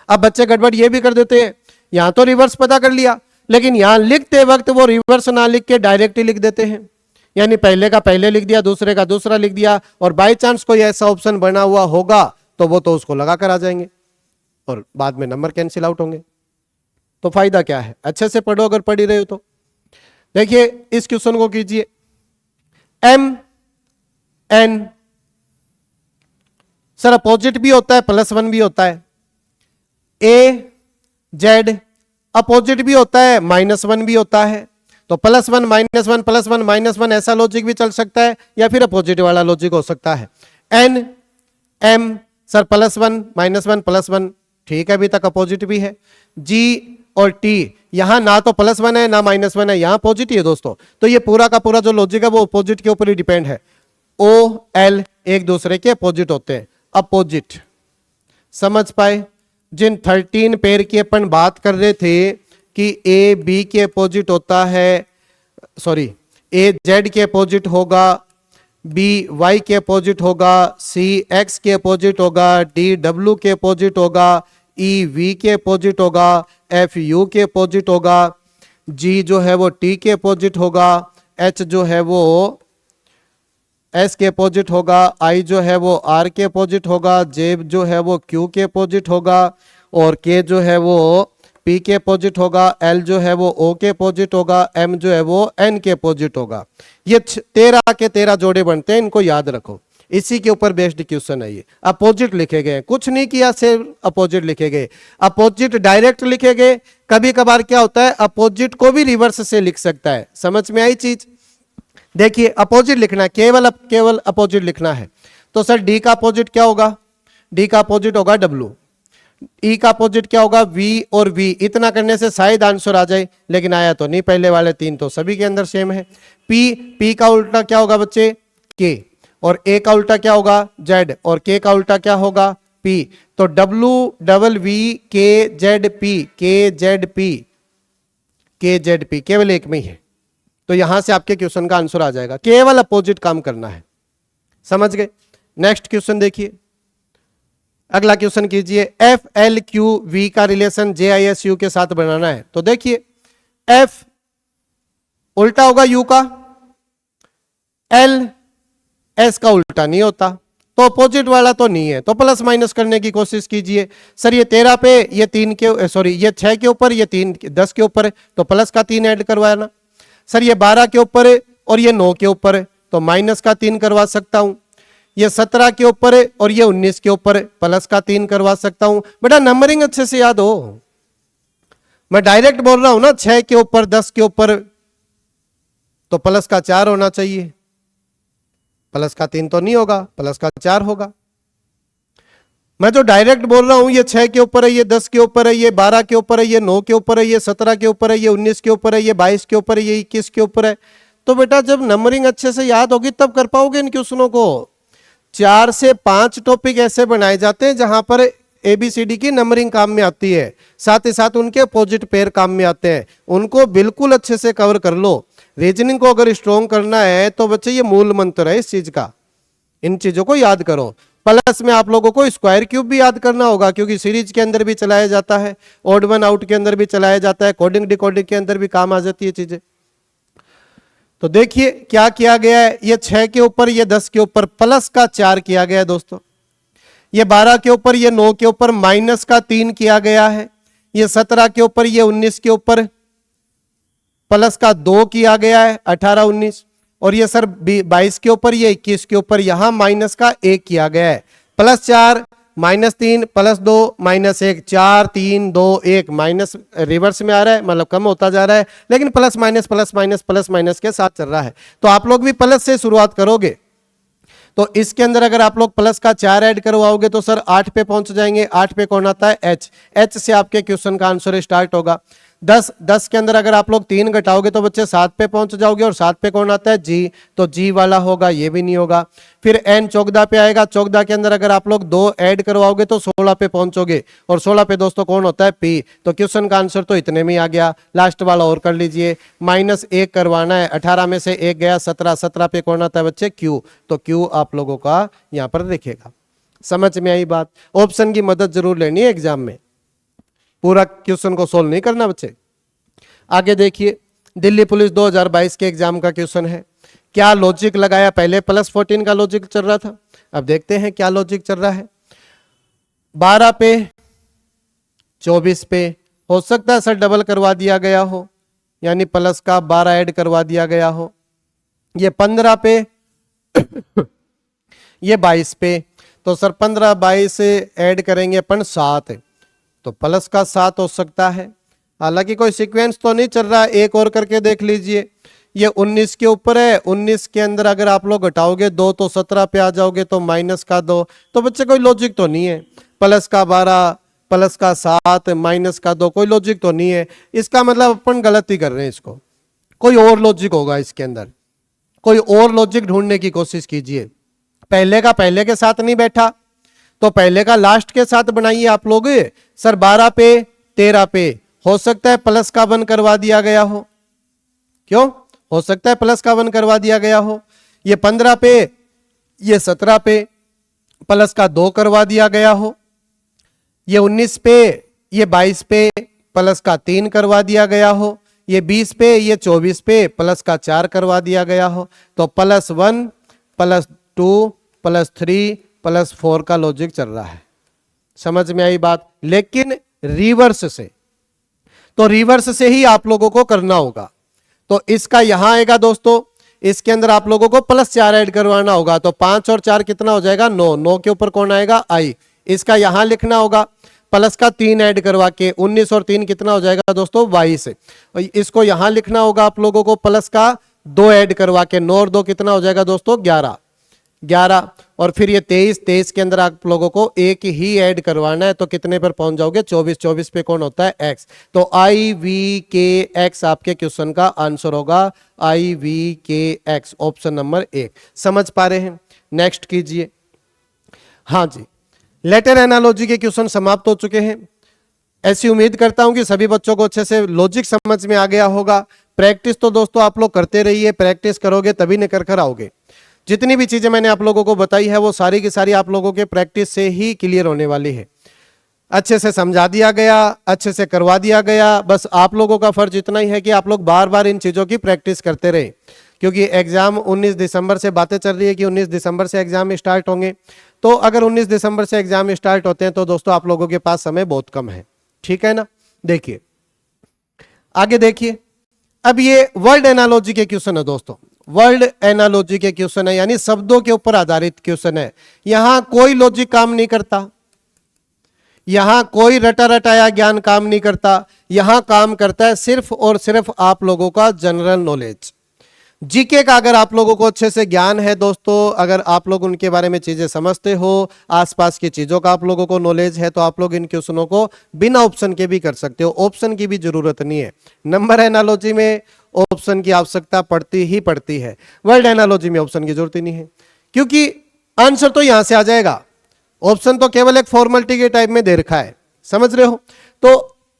अब बच्चे गड़बड़ ये भी कर देते हैं, यहां तो रिवर्स पता कर लिया, लेकिन यहां लिखते वक्त वो रिवर्स ना लिख के डायरेक्ट ही लिख देते हैं, यानी पहले का पहले लिख दिया, दूसरे का दूसरा लिख दिया, और बाय चांस कोई ऐसा ऑप्शन बना हुआ होगा तो वो तो उसको लगा कर आ जाएंगे और बाद में नंबर कैंसिल आउट होंगे। तो फायदा क्या है, अच्छे से पढ़ो अगर पढ़ ही रहे हो तो। देखिए इस क्वेश्चन को कीजिए, MN, सर अपोजिट भी होता है +1 भी होता है, AZ अपोजिट भी होता है -1 भी होता है, तो +1 -1 +1 -1 ऐसा लॉजिक भी चल सकता है, या फिर अपोजिट वाला लॉजिक हो सकता है। NM, सर +1 -1 +1, ठीक है, अभी तक अपोजिट भी है। G और T, यहां ना तो +1 है ना -1 है, यहां अपोजिट ही है दोस्तों, तो ये पूरा का पूरा जो लॉजिक है वो अपोजिट के ऊपर ही डिपेंड है। OL एक दूसरे के अपोजिट होते हैं, अपोजिट। समझ पाए। जिन 13 पेयर की अपन बात कर रहे थे कि A B के अपोजिट होता है, सॉरी A Z के अपोजिट होगा, B Y के अपोजिट होगा, C X के अपोजिट होगा, D W के अपोजिट होगा, E V के अपोजिट होगा, F U के अपोजिट होगा, G जो है वो T के अपोजिट होगा, H जो है वो S के अपोजिट होगा, I जो है वो R के अपोजिट होगा, J जो है वो Q के अपोजिट होगा, और K जो है वो P के अपोजिट होगा, L जो है वो O के अपोजिट होगा, M जो है वो N के अपोजिट होगा। ये 13 के 13 जोड़े बनते हैं, इनको याद रखो, इसी के ऊपर बेस्ड क्वेश्चन है ये। अपोजिट लिखे गए, कुछ नहीं किया, सिर्फ अपोजिट लिखे गए। अपोजिट डायरेक्ट लिखे गए, कभी कभार क्या होता है अपोजिट को भी रिवर्स से लिख सकता है। समझ में आई चीज। देखिए अपोजिट लिखना है, केवल अपोजिट लिखना है, तो सर डी का अपोजिट क्या होगा, डी का अपोजिट होगा डब्ल्यू, ई का अपोजिट क्या होगा वी और वी। इतना करने से शायद आंसर आ जाए, लेकिन आया तो नहीं, पहले वाले 3 तो सभी के अंदर सेम है। पी का उल्टा क्या होगा बच्चे के, और ए का उल्टा क्या होगा जेड, और के का उल्टा क्या होगा पी। तो WWV KZP केवल एक में ही है, तो यहां से आपके क्वेश्चन का आंसर आ जाएगा। केवल अपोजिट काम करना है, समझ गए। नेक्स्ट क्वेश्चन देखिए, अगला क्वेश्चन कीजिए, FLQV का रिलेशन JISU के साथ बनाना है। तो देखिए F उल्टा होगा U का, L S का उल्टा नहीं होता, तो अपोजिट वाला तो नहीं है, तो प्लस माइनस करने की कोशिश कीजिए। सर ये 13 पे, ये 3 के, सॉरी ये 6 के ऊपर, ये 3 10 के ऊपर है, तो प्लस का 3 ऐड करवाना। सर ये 12 के ऊपर है और ये 9 के ऊपर है, तो माइनस का 3 करवा सकता हूं। ये 17 के ऊपर है और ये 19 के ऊपर है, प्लस का 3 करवा सकता हूं। बेटा नंबरिंग अच्छे से याद हो, मैं डायरेक्ट बोल रहा हूं ना, 6 के ऊपर 10 के ऊपर तो प्लस का 4 होना चाहिए, प्लस का 3 तो नहीं होगा, प्लस का 4 होगा। मैं जो डायरेक्ट बोल रहा हूं, ये 6 के ऊपर है, ये 10 के ऊपर है, ये 12 के ऊपर है, ये 9 के ऊपर है, ये 17 के ऊपर है, ये 19 के ऊपर है, ये 22 के ऊपर है, ये 21 के ऊपर है। तो बेटा जब नंबरिंग अच्छे से याद होगी तब कर पाओगे इन क्वेश्चनों को। 4 से 5 टॉपिक ऐसे बनाए जाते हैं जहां पर ABCD की नंबरिंग काम में आती है, साथ ही साथ उनके अपोजिट पेयर काम में आते हैं, उनको बिल्कुल अच्छे से कवर कर लो। रीजनिंग को अगर स्ट्रॉन्ग करना है तो बच्चे ये मूल मंत्र है इस चीज का, इन चीजों को याद करो। प्लस में आप लोगों को स्क्वायर क्यूब भी याद करना होगा, क्योंकि सीरीज के अंदर भी चलाया जाता है, ऑड वन आउट के अंदर भी चलाया जाता है, कोडिंग डिकोडिंग के अंदर भी काम आ जाती है चीजें। तो देखिए क्या किया गया है, ये 6 के ऊपर, ये 10 के ऊपर प्लस का 4 किया गया है दोस्तों। ये 12 के ऊपर, ये 9 के ऊपर माइनस का 3 किया गया है। ये 17 के ऊपर, ये 19 के ऊपर प्लस का 2 किया गया है, 18 19। और ये सर 22 के ऊपर, ये 21 के ऊपर यहां माइनस का 1 किया गया है। Plus 4 minus 3 plus 2 minus 1, 4 3 2 1, minus reverse में आ रहा है, मतलब कम होता जा रहा है, लेकिन plus minus plus minus plus minus के साथ चल रहा है। तो आप लोग भी प्लस से शुरुआत करोगे, तो इसके अंदर अगर आप लोग प्लस का 4 ऐड करवाओगे तो सर 8 पे पहुंच जाएंगे। 8 पे कौन आता है, एच से आपके क्वेश्चन का आंसर स्टार्ट होगा। 10 के अंदर अगर आप लोग 3 घटाओगे तो बच्चे 7 पे पहुंच जाओगे, और 7 पे कौन आता है, जी, तो जी वाला होगा, ये भी नहीं होगा। फिर एन 14 पे आएगा, 14 के अंदर अगर आप लोग 2 ऐड करवाओगे तो 16 पे पहुंचोगे, और 16 पे दोस्तों कौन होता है, पी। तो क्वेश्चन का आंसर तो इतने में ही आ गया। लास्ट वाला और कर लीजिए, -1 करवाना है, 18 में से 1 गया 17, 17 पे कौन आता है बच्चे, क्यू। तो क्यू आप लोगों का यहां पर दिखेगा। समझ में आई बात? ऑप्शन की मदद जरूर लेनी है एग्जाम में, पूरा क्वेश्चन को सोल्व नहीं करना बच्चे। आगे देखिए, दिल्ली पुलिस 2022 के एग्जाम का क्वेश्चन है। क्या लॉजिक लगाया, पहले +14 का लॉजिक चल रहा था, अब देखते हैं क्या लॉजिक चल रहा है। 12 पे 24 पे हो सकता है सर डबल करवा दिया गया हो, यानी प्लस का 12 ऐड करवा दिया गया हो। ये 15 पे ये 22 पे, तो सर 15 22 ऐड करेंगे अपन 7, तो प्लस का 7 हो सकता है। हालांकि कोई सीक्वेंस तो नहीं चल रहा है, एक और करके देख लीजिए। ये 19 के ऊपर है, 19 के अंदर अगर आप लोग घटाओगे 2 तो 17 पे आ जाओगे, तो माइनस का 2, तो बच्चे कोई लॉजिक तो नहीं है। प्लस का 12 प्लस का 7 माइनस का 2, कोई लॉजिक तो नहीं है। इसका मतलब अपन गलती कर रहे हैं, इसको कोई और लॉजिक होगा इसके अंदर, कोई और लॉजिक ढूंढने की कोशिश कीजिए। पहले का पहले के साथ नहीं बैठा तो पहले का लास्ट के साथ बनाइए आप लोग। सर 12 पे 13 पे हो सकता है प्लस का 1 करवा दिया गया हो, क्यों हो सकता है प्लस का 1 करवा दिया गया हो। ये 15 पे ये 17 पे प्लस का 2 करवा दिया गया हो। ये 19 पे ये 22 पे प्लस का 3 करवा दिया गया हो। ये 20 पे ये 24 पे प्लस का 4 करवा दिया गया हो। तो +1 +2 +3 +4 का लॉजिक चल रहा है। समझ में आई बात? लेकिन रिवर्स से, तो रिवर्स से ही आप लोगों को करना होगा। तो इसका यहां आएगा दोस्तों, इसके अंदर आप लोगों को +4 ऐड करवाना होगा, तो 5 और 4 कितना हो जाएगा, 9। 9 के ऊपर कौन आएगा, आई। इसका यहां लिखना होगा, प्लस का 3 ऐड करवा के 19 और 3 कितना हो जाएगा दोस्तों, 22। इसको यहां लिखना होगा आप लोगों को, प्लस का 2 ऐड करवा के 9 और 2 कितना हो जाएगा दोस्तों, 11। और फिर ये 23 के अंदर आप लोगों को एक ही ऐड करवाना है, तो कितने पर पहुंच जाओगे, 24 पे कौन होता है, एक्स। तो IVKX आपके क्वेश्चन का आंसर होगा, IVKX ऑप्शन नंबर 1। समझ पा रहे हैं? नेक्स्ट कीजिए। हाँ जी, लेटर एनालॉजी के क्वेश्चन समाप्त हो चुके हैं। ऐसी उम्मीद करता हूं कि सभी बच्चों को अच्छे से लॉजिक समझ में आ गया होगा। प्रैक्टिस तो दोस्तों आप लोग करते रहिए, प्रैक्टिस करोगे तभी निकल कर आओगे। जितनी भी चीजें मैंने आप लोगों को बताई है वो सारी की सारी आप लोगों के प्रैक्टिस से ही क्लियर होने वाली है। अच्छे से समझा दिया गया, अच्छे से करवा दिया गया। बस आप लोगों का फर्ज इतना ही है कि आप लोग बार बार इन चीजों की प्रैक्टिस करते रहे। क्योंकि एग्जाम 19 दिसंबर से बातें चल रही है कि 19 दिसंबर से एग्जाम स्टार्ट होंगे। तो अगर 19 दिसंबर से एग्जाम स्टार्ट होते हैं तो दोस्तों आप लोगों के पास समय बहुत कम है, ठीक है ना। देखिए आगे देखिए, अब ये वर्ड एनालॉजी के क्वेश्चन है दोस्तों, वर्ड एनालॉजी के क्वेश्चन है, यानी शब्दों के ऊपर आधारित क्वेश्चन है। यहां कोई लॉजिक काम नहीं करता, यहां कोई रटा रटाया ज्ञान काम नहीं करता, यहां काम करता है सिर्फ और सिर्फ आप लोगों का जनरल नॉलेज। जीके का अगर आप लोगों को अच्छे से ज्ञान है दोस्तों, अगर आप लोग उनके बारे में चीजें समझते हो, आसपास की चीजों का आप लोगों को नॉलेज है, तो आप लोग इन क्वेश्चनों को बिना ऑप्शन के भी कर सकते हो, ऑप्शन की भी जरूरत नहीं है। नंबर एनालॉजी में ऑप्शन की आवश्यकता पड़ती ही पड़ती है, वर्ड एनालॉजी में ऑप्शन की जरूरत ही नहीं है, क्योंकि आंसर तो यहां से आ जाएगा। ऑप्शन तो केवल एक फॉर्मेलिटी के टाइप में दे रखा है, समझ रहे हो। तो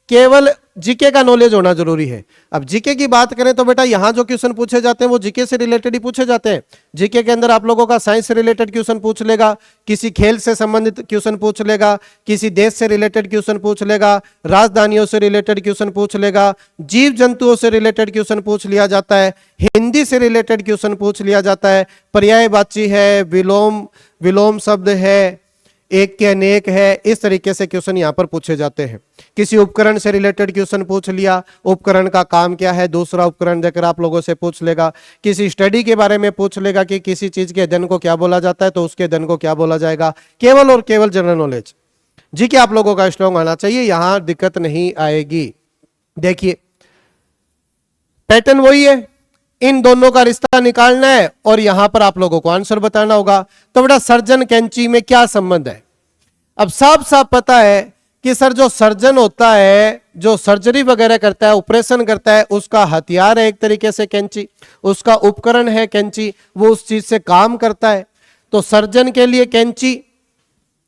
केवल जीके का नॉलेज होना जरूरी है। अब जीके की बात करें तो बेटा यहां जो क्वेश्चन पूछे जाते हैं वो जीके से रिलेटेड ही पूछे जाते हैं। जीके के अंदर आप लोगों का साइंस से रिलेटेड क्वेश्चन पूछ लेगा, किसी खेल से संबंधित क्वेश्चन पूछ लेगा, किसी देश से रिलेटेड क्वेश्चन पूछ लेगा, राजधानियों से रिलेटेड क्वेश्चन पूछ लेगा, जीव जंतुओं से रिलेटेड क्वेश्चन पूछ लिया जाता है, हिंदी से रिलेटेड क्वेश्चन पूछ लिया जाता है, पर्यायवाची है, विलोम शब्द है, एक के अनेक है, इस तरीके से क्वेश्चन यहां पर पूछे जाते हैं। किसी उपकरण से रिलेटेड क्वेश्चन पूछ लिया, उपकरण का काम क्या है, दूसरा उपकरण देकर आप लोगों से पूछ लेगा। किसी स्टडी के बारे में पूछ लेगा कि किसी चीज के अध्ययन को क्या बोला जाता है, तो उसके अध्ययन को क्या बोला जाएगा। केवल और केवल जनरल नॉलेज जी के आप लोगों का स्ट्रॉन्ग आना चाहिए, यहां दिक्कत नहीं आएगी। देखिए पैटर्न वही है, इन दोनों का रिश्ता निकालना है और यहां पर आप लोगों को आंसर बताना होगा। तो बेटा सर्जन कैंची में क्या संबंध है। अब साफ साफ पता है कि सर जो सर्जन होता है, जो सर्जरी वगैरह करता है, ऑपरेशन करता है, उसका हथियार है एक तरीके से कैंची, उसका उपकरण है कैंची, वो उस चीज से काम करता है। तो सर्जन के लिए कैंची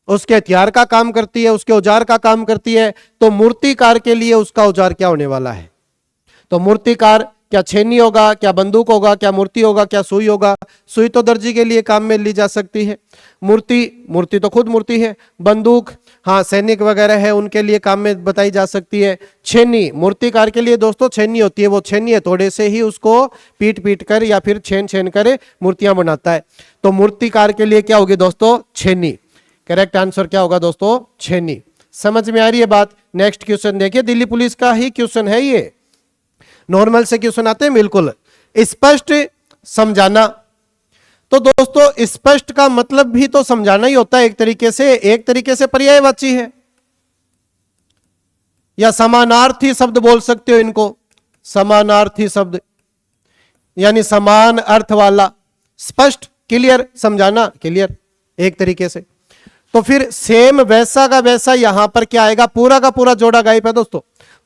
उसके हथियार का काम करती है, उसके औजार का काम करती है। तो मूर्तिकार के लिए उसका औजार क्या होने वाला है। तो मूर्तिकार क्या छेनी होगा, क्या बंदूक होगा, क्या मूर्ति होगा, क्या सुई होगा। सुई तो दर्जी के लिए काम में ली जा सकती है, मूर्ति तो खुद मूर्ति है, बंदूक हाँ सैनिक वगैरह है उनके लिए काम में बताई जा सकती है। छेनी मूर्तिकार के लिए दोस्तों छेनी होती है, वो छेनी है थोड़े से ही उसको पीट पीट कर या फिर छेन कर मूर्तियां बनाता है। तो मूर्तिकार के लिए क्या होगी दोस्तों, छेनी। करेक्ट आंसर क्या होगा दोस्तों, छेनी। समझ में आ रही है बात। नेक्स्ट क्वेश्चन देखिए, दिल्ली पुलिस का ही क्वेश्चन है ये, नॉर्मल से क्वेश्चन आते हैं बिल्कुल। स्पष्ट समझाना, तो दोस्तों स्पष्ट का मतलब भी तो समझाना ही होता है एक तरीके से पर्यायवाची है या समानार्थी शब्द बोल सकते हो इनको, समानार्थी शब्द यानी समान अर्थ वाला। स्पष्ट क्लियर, समझाना क्लियर एक तरीके से। तो फिर सेम वैसा का वैसा यहां पर क्या आएगा, पूरा का पूरा जोड़ा गायब है दोस्तों,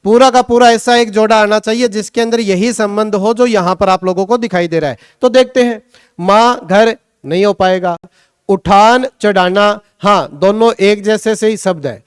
पूरा का पूरा ऐसा एक जोड़ा आना चाहिए जिसके अंदर यही संबंध हो जो यहां पर आप लोगों को दिखाई दे रहा है। तो देखते हैं, मां घर नहीं हो पाएगा, उठान चढ़ाना हाँ दोनों एक जैसे से ही शब्द है,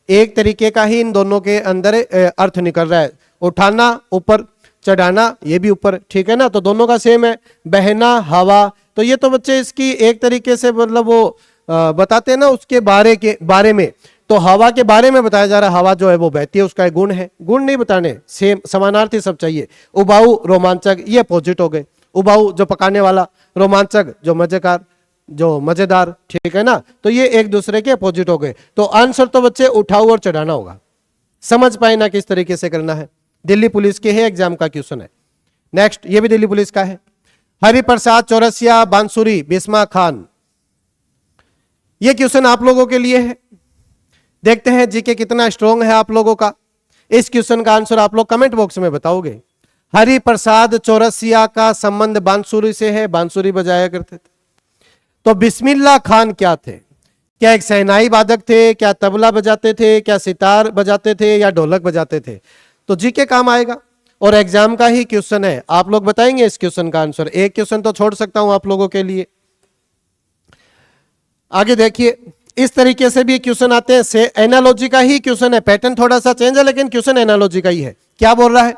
एक तरीके का ही इन दोनों के अंदर अर्थ निकल रहा है। उठाना ऊपर, चढ़ाना ये भी ऊपर, ठीक है ना, तो दोनों का सेम है। बहना हवा, तो ये तो बच्चे इसकी एक तरीके से मतलब वो बताते हैं ना उसके बारे में, तो हवा के बारे में बताया जा रहा है, हवा जो है वो बहती है, उसका एक गुण है, गुण नहीं बताने, सेम समानार्थी सब चाहिए। उबाऊ रोमांचक, ये अपोजिट हो गए, उबाऊ जो पकाने वाला, रोमांचक जो मजेदार, ठीक है ना, तो ये एक दूसरे के अपोजिट हो गए। तो आंसर तो बच्चे उठाऊ और चढ़ाना होगा। समझ पाए ना किस तरीके से करना है। दिल्ली पुलिस के ही एग्जाम का क्वेश्चन है। नेक्स्ट, ये भी दिल्ली पुलिस का है। हरिप्रसाद चौरसिया बांसुरी बिस्मा खान, ये क्वेश्चन आप लोगों के लिए है। देखते हैं जीके कितना स्ट्रॉन्ग है आप लोगों का। इस क्वेश्चन का आंसर आप लोग कमेंट बॉक्स में बताओगे। हरिप्रसाद चौरसिया का संबंध बांसुरी से है, बांसुरी बजाया करते थे। तो बिस्मिल्लाह खान क्या थे, क्या एक शहनाई वादक थे, क्या तबला बजाते थे, क्या सितार बजाते थे या ढोलक बजाते थे। तो जीके काम आएगा और एग्जाम का ही क्वेश्चन है, आप लोग बताएंगे इस क्वेश्चन का आंसर। एक क्वेश्चन तो छोड़ सकता हूं आप लोगों के लिए। आगे देखिए, इस तरीके से भी क्वेश्चन आते हैं, से एनालॉजी का ही क्वेश्चन है, पैटर्न थोड़ा सा चेंज है लेकिन क्वेश्चन एनालॉजी का ही है। क्या बोल रहा है,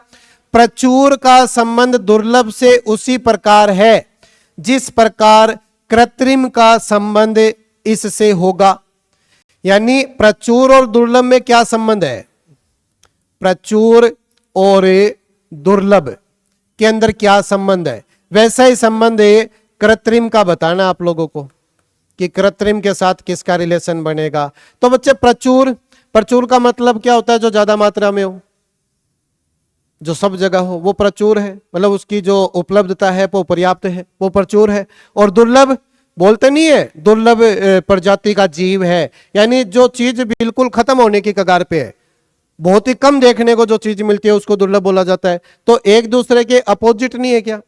प्रचुर का संबंध दुर्लभ से उसी प्रकार है जिस प्रकार कृत्रिम का संबंध इससे होगा। यानी प्रचुर और दुर्लभ में क्या संबंध है, प्रचुर और दुर्लभ के अंदर क्या संबंध है। वैसा ही संबंध है कृत्रिम का बताना आप लोगों को कि कृत्रिम के साथ किसका रिलेशन बनेगा। तो बच्चे प्रचुर, प्रचुर का मतलब क्या होता है? जो ज्यादा मात्रा में हो, जो सब जगह हो, वो प्रचुर है, मतलब उसकी जो उपलब्धता है वो पर्याप्त है, वो प्रचुर है। और दुर्लभ बोलते नहीं है, दुर्लभ प्रजाति का जीव है, यानी जो चीज बिल्कुल खत्म होने की कगार पे है, बहुत ही कम देखने को जो चीज मिलती है उसको दुर्लभ बोला जाता है। तो एक दूसरे के अपोजिट नहीं है क्या?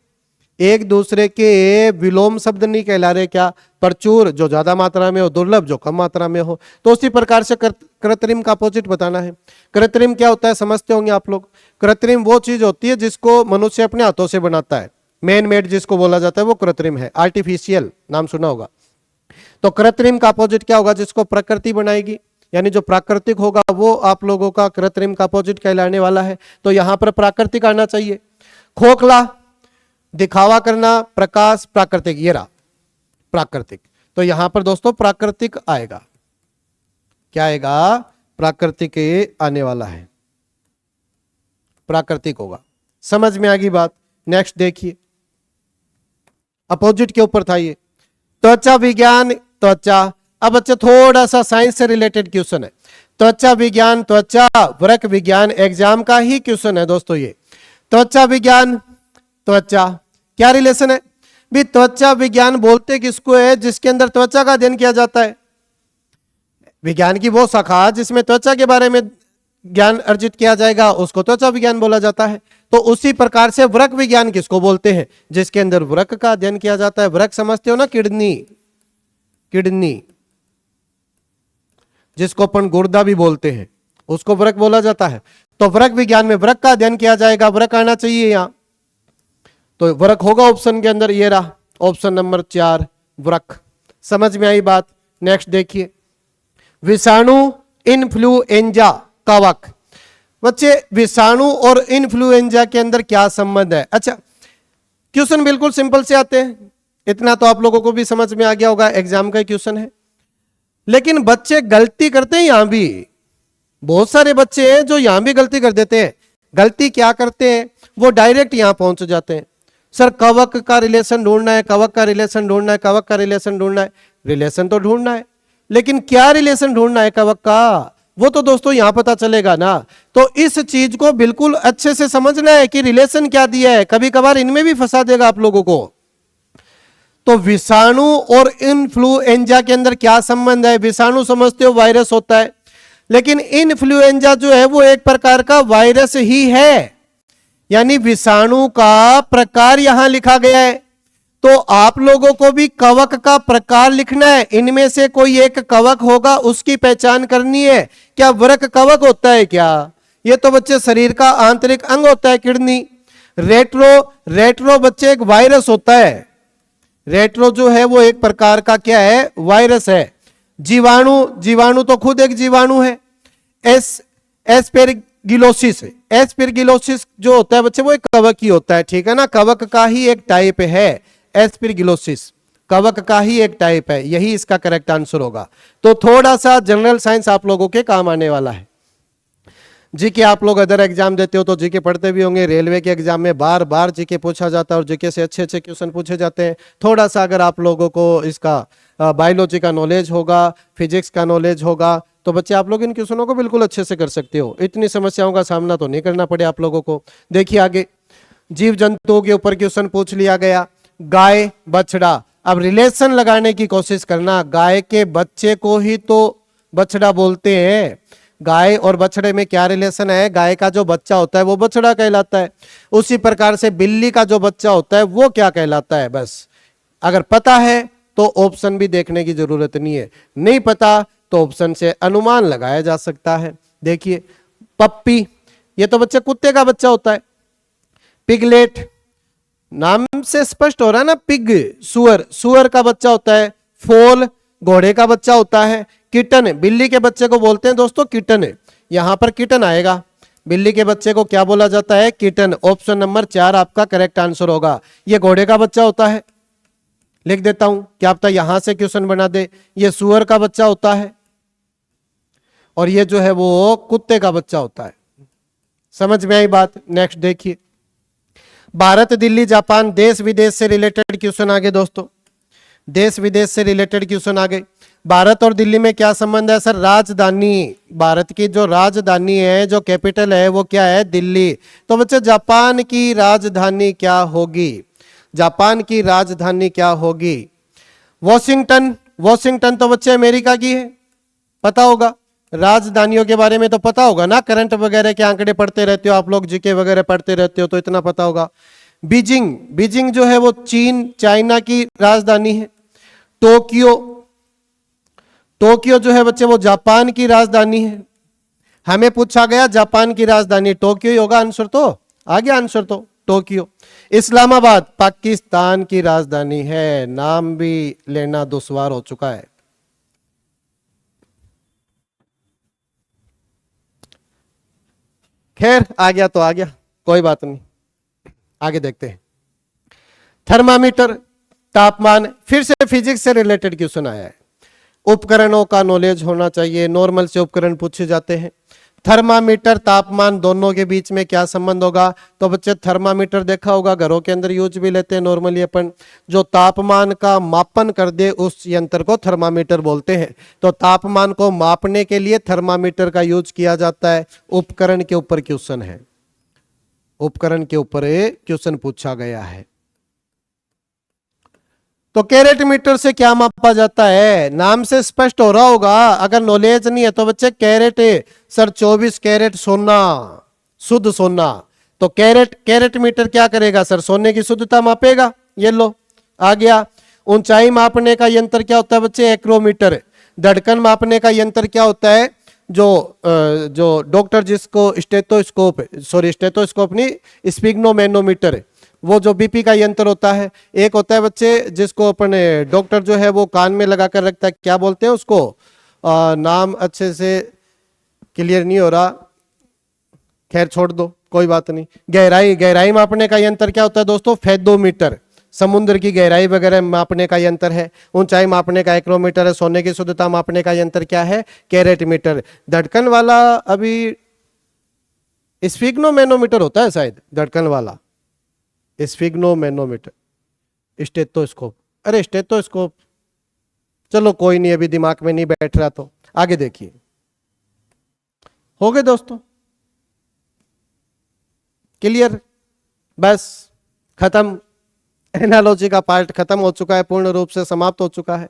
एक दूसरे के विलोम शब्द नहीं कहला रहे क्या? प्रचुर जो ज्यादा मात्रा में हो, दुर्लभ जो कम मात्रा में हो। तो उसी प्रकार से कृत्रिम का अपोजिट बताना है। कृत्रिम क्या होता है समझते होंगे आप लोग। कृत्रिम वो चीज होती है जिसको मनुष्य अपने हाथों से बनाता है, मैन मेड जिसको बोला जाता है वो कृत्रिम है। आर्टिफिशियल नाम सुना होगा। तो कृत्रिम का अपोजिट क्या होगा? जिसको प्रकृति बनाएगी, यानी जो प्राकृतिक होगा वो आप लोगों का कृत्रिम का अपोजिट कहलाने वाला है। तो यहां पर प्राकृतिक आना चाहिए। खोखला, दिखावा करना, प्रकाश, प्राकृतिक, ये रहा प्राकृतिक। तो यहां पर दोस्तों प्राकृतिक आएगा। क्या आएगा? प्राकृतिक आने वाला है, प्राकृतिक होगा। समझ में आ गई बात? नेक्स्ट देखिए, अपोजिट के ऊपर था ये त्वचा विज्ञान, त्वचा। अब बच्चे थोड़ा सा साइंस से रिलेटेड क्वेश्चन है। त्वचा विज्ञान, त्वचा वृक विज्ञान, एग्जाम का ही क्वेश्चन है दोस्तों ये। त्वचा विज्ञान, त्वचा क्या रिलेशन है भी? त्वचा विज्ञान बोलते किसको है? जिसके अंदर त्वचा का अध्ययन किया जाता है। विज्ञान की वो शाखा जिसमें त्वचा के बारे में ज्ञान अर्जित किया जाएगा उसको त्वचा विज्ञान बोला जाता है। तो उसी प्रकार से वृक विज्ञान किसको बोलते हैं? जिसके अंदर वृक का अध्ययन किया जाता है। वृक समझते हो ना, किडनी, किडनी जिसको अपन गुर्दा भी बोलते हैं उसको वृक बोला जाता है। तो वृक विज्ञान में वृक का अध्ययन किया जाएगा। वृक आना चाहिए यहां, तो वृक होगा ऑप्शन के अंदर। ये रहा ऑप्शन नंबर 4 वृक। समझ में आई बात? नेक्स्ट देखिए, विषाणु, इन्फ्लुएंजा, कवक। बच्चे विषाणु और इन्फ्लुएंजा के अंदर क्या संबंध है? अच्छा, क्वेश्चन बिल्कुल सिंपल से आते हैं, इतना तो आप लोगों को भी समझ में आ गया होगा, एग्जाम का क्वेश्चन है। लेकिन बच्चे गलती करते हैं यहां भी। बहुत सारे बच्चे हैं जो यहां भी गलती कर देते हैं। गलती क्या करते हैं? वो डायरेक्ट यहां पहुंच जाते हैं। सर कवक का रिलेशन ढूंढना है, कवक का रिलेशन ढूंढना है, कवक का रिलेशन ढूंढना है। रिलेशन तो ढूंढना है, लेकिन क्या रिलेशन ढूंढना है कवक का, वो तो दोस्तों यहां पता चलेगा ना। तो इस चीज को बिल्कुल अच्छे से समझना है कि रिलेशन क्या दिया है। कभी कभार इनमें भी फंसा देगा आप लोगों को। तो विषाणु और इन्फ्लुएंजा के अंदर क्या संबंध है? विषाणु समझते हो वायरस होता है, लेकिन इन्फ्लुएंजा जो है वो एक प्रकार का वायरस ही है, यानी विषाणु का प्रकार यहां लिखा गया है। तो आप लोगों को भी कवक का प्रकार लिखना है। इनमें से कोई एक कवक होगा, उसकी पहचान करनी है। क्या वृक कवक होता है क्या? ये तो बच्चे शरीर का आंतरिक अंग होता है, किडनी। रेट्रो बच्चे एक वायरस होता है। रेट्रो जो है वो एक प्रकार का क्या है? वायरस है। जीवाणु तो खुद एक जीवाणु है। एस्पेरगिलोसिस जो होता है बच्चे वो एक कवक ही होता है, ठीक है ना। कवक का ही एक टाइप है एस्पेरगिलोसिस, कवक का ही एक टाइप है। यही इसका करेक्ट आंसर होगा। तो थोड़ा सा जनरल साइंस आप लोगों के काम आने वाला है। जीके आप लोग अदर एग्जाम देते हो तो जीके पढ़ते भी होंगे। रेलवे के एग्जाम में बार बार जीके पूछा जाता है और जीके से अच्छे अच्छे क्वेश्चन पूछे जाते हैं। थोड़ा सा अगर आप लोगों को इसका बायोलॉजी का नॉलेज होगा, फिजिक्स का नॉलेज होगा, तो बच्चे आप लोग इन क्वेश्चनों को बिल्कुल अच्छे से कर सकते हो। इतनी समस्याओं का सामना तो नहीं करना पड़े आप लोगों को। देखिए आगे, जीव जंतुओं के ऊपर क्वेश्चन पूछ लिया गया। गाय, बछड़ा, अब रिलेशन लगाने की कोशिश करना। गाय के बच्चे को ही तो बछड़ा बोलते हैं। गाय और बछड़े में क्या रिलेशन है? गाय का जो बच्चा होता है वो बछड़ा कहलाता है। उसी प्रकार से बिल्ली का जो बच्चा होता है वो क्या कहलाता है? बस अगर पता है तो ऑप्शन भी देखने की जरूरत नहीं है, नहीं पता तो ऑप्शन से अनुमान लगाया जा सकता है। देखिए पप्पी, ये तो बच्चे कुत्ते का बच्चा होता है। पिगलेट, नाम से स्पष्ट हो रहा है ना, पिग सुअर का बच्चा होता है। फोल, घोड़े का बच्चा होता है। किटन, बिल्ली के बच्चे को बोलते हैं दोस्तों किटन। यहां पर किटन आएगा। बिल्ली के बच्चे को क्या बोला जाता है? किटन। ऑप्शन नंबर 4 आपका करेक्ट आंसर होगा। ये घोड़े का बच्चा होता है, लिख देता हूं, क्या पता यहां से क्वेश्चन बना दे। ये सुअर का बच्चा होता है और ये जो है वो कुत्ते का बच्चा होता है। समझ में आई बात? नेक्स्ट देखिए, भारत, दिल्ली, जापान, देश विदेश से रिलेटेड क्वेश्चन आ गए दोस्तों, देश विदेश से रिलेटेड क्वेश्चन आ गए। भारत और दिल्ली में क्या संबंध है सर? राजधानी, भारत की जो राजधानी है, जो कैपिटल है, वो क्या है? दिल्ली। तो बच्चे जापान की राजधानी क्या होगी? जापान की राजधानी क्या होगी? वॉशिंगटन। वॉशिंगटन तो बच्चे अमेरिका की है, पता होगा। राजधानियों के बारे में तो पता होगा ना, करंट वगैरह के आंकड़े पढ़ते रहते हो आप लोग, जीके वगैरह पढ़ते रहते हो, तो इतना पता होगा। बीजिंग, बीजिंग जो है वो चीन, चाइना की राजधानी है। टोक्यो, टोक्यो जो है बच्चे वो जापान की राजधानी है। हमें पूछा गया जापान की राजधानी टोक्यो ही होगा, आंसर तो आ गया, आंसर तो टोक्यो। इस्लामाबाद पाकिस्तान की राजधानी है, नाम भी लेना दुश्वार हो चुका है। खैर आ गया तो आ गया, कोई बात नहीं, आगे देखते हैं। थर्मामीटर, तापमान, फिर से फिजिक्स से रिलेटेड क्वेश्चन आया है। उपकरणों का नॉलेज होना चाहिए, नॉर्मल से उपकरण पूछे जाते हैं। थर्मामीटर, तापमान, दोनों के बीच में क्या संबंध होगा? तो बच्चे थर्मामीटर देखा होगा, घरों के अंदर यूज भी लेते हैं नॉर्मली अपन, जो तापमान का मापन कर दे उस यंत्र को थर्मामीटर बोलते हैं। तो तापमान को मापने के लिए थर्मामीटर का यूज किया जाता है। उपकरण के ऊपर क्वेश्चन है, उपकरण के ऊपर क्वेश्चन पूछा गया है। तो कैरेट मीटर से क्या मापा जाता है? नाम से स्पष्ट हो रहा होगा, अगर नॉलेज नहीं है तो बच्चे कैरेट सर 24 कैरेट सोना, शुद्ध सोना। तो कैरेट, कैरेट मीटर क्या करेगा सर? सोने की शुद्धता मापेगा। ये लो आ गया। ऊंचाई मापने का यंत्र क्या होता है बच्चे? एक्रोमीटर। धड़कन मापने का यंत्र क्या होता है? जो डॉक्टर जिसको स्टेथोस्कोप, सॉरी स्टेथोस्कोप नहीं, स्पिग्नोमेनोमीटर, वो जो बीपी का यंत्र होता है। एक होता है बच्चे जिसको अपने डॉक्टर जो है वो कान में लगा कर रखता है, क्या बोलते हैं उसको? नाम अच्छे से क्लियर नहीं हो रहा, खैर छोड़ दो, कोई बात नहीं। गहराई, गहराई मापने का यंत्र क्या होता है दोस्तों? फेदोमीटर, समुद्र की गहराई वगैरह मापने का यंत्र है। ऊंचाई मापने का एक्रोमीटर है। सोने की शुद्धता मापने का यंत्र क्या है? कैरेट मीटर। धड़कन वाला अभी स्फिग्नोमेनोमीटर होता है शायद, धड़कन वाला स्फिग्नोमेनोमीटर, स्टेथोस्कोप, अरे स्टेथोस्कोप, चलो कोई नहीं, अभी दिमाग में नहीं बैठ रहा तो आगे देखिए। हो गए दोस्तों, क्लियर, बस खत्म, एनालॉजी का पार्ट खत्म हो चुका है, पूर्ण रूप से समाप्त हो चुका है।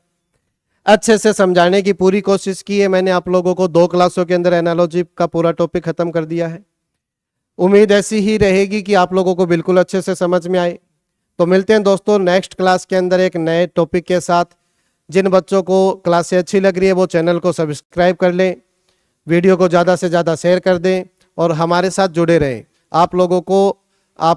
अच्छे से समझाने की पूरी कोशिश की है मैंने आप लोगों को, 2 क्लासों के अंदर एनालॉजी का पूरा टॉपिक खत्म कर दिया है। उम्मीद ऐसी ही रहेगी कि आप लोगों को बिल्कुल अच्छे से समझ में आए। तो मिलते हैं दोस्तों नेक्स्ट क्लास के अंदर एक नए टॉपिक के साथ। जिन बच्चों को क्लासें अच्छी लग रही है वो चैनल को सब्सक्राइब कर लें, वीडियो को ज़्यादा से ज़्यादा शेयर कर दें और हमारे साथ जुड़े रहें। आप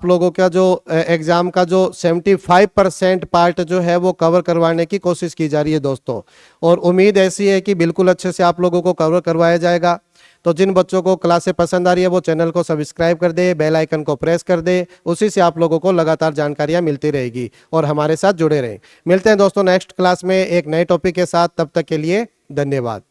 लोगों का जो एग्ज़ाम का जो 75% पार्ट जो है वो कवर करवाने की कोशिश की जा रही है दोस्तों, और उम्मीद ऐसी है कि बिल्कुल अच्छे से आप लोगों को कवर करवाया जाएगा। तो जिन बच्चों को क्लासें पसंद आ रही है वो चैनल को सब्सक्राइब कर दे, बेल आइकन को प्रेस कर दे, उसी से आप लोगों को लगातार जानकारियां मिलती रहेगी और हमारे साथ जुड़े रहें। मिलते हैं दोस्तों नेक्स्ट क्लास में एक नए टॉपिक के साथ, तब तक के लिए धन्यवाद।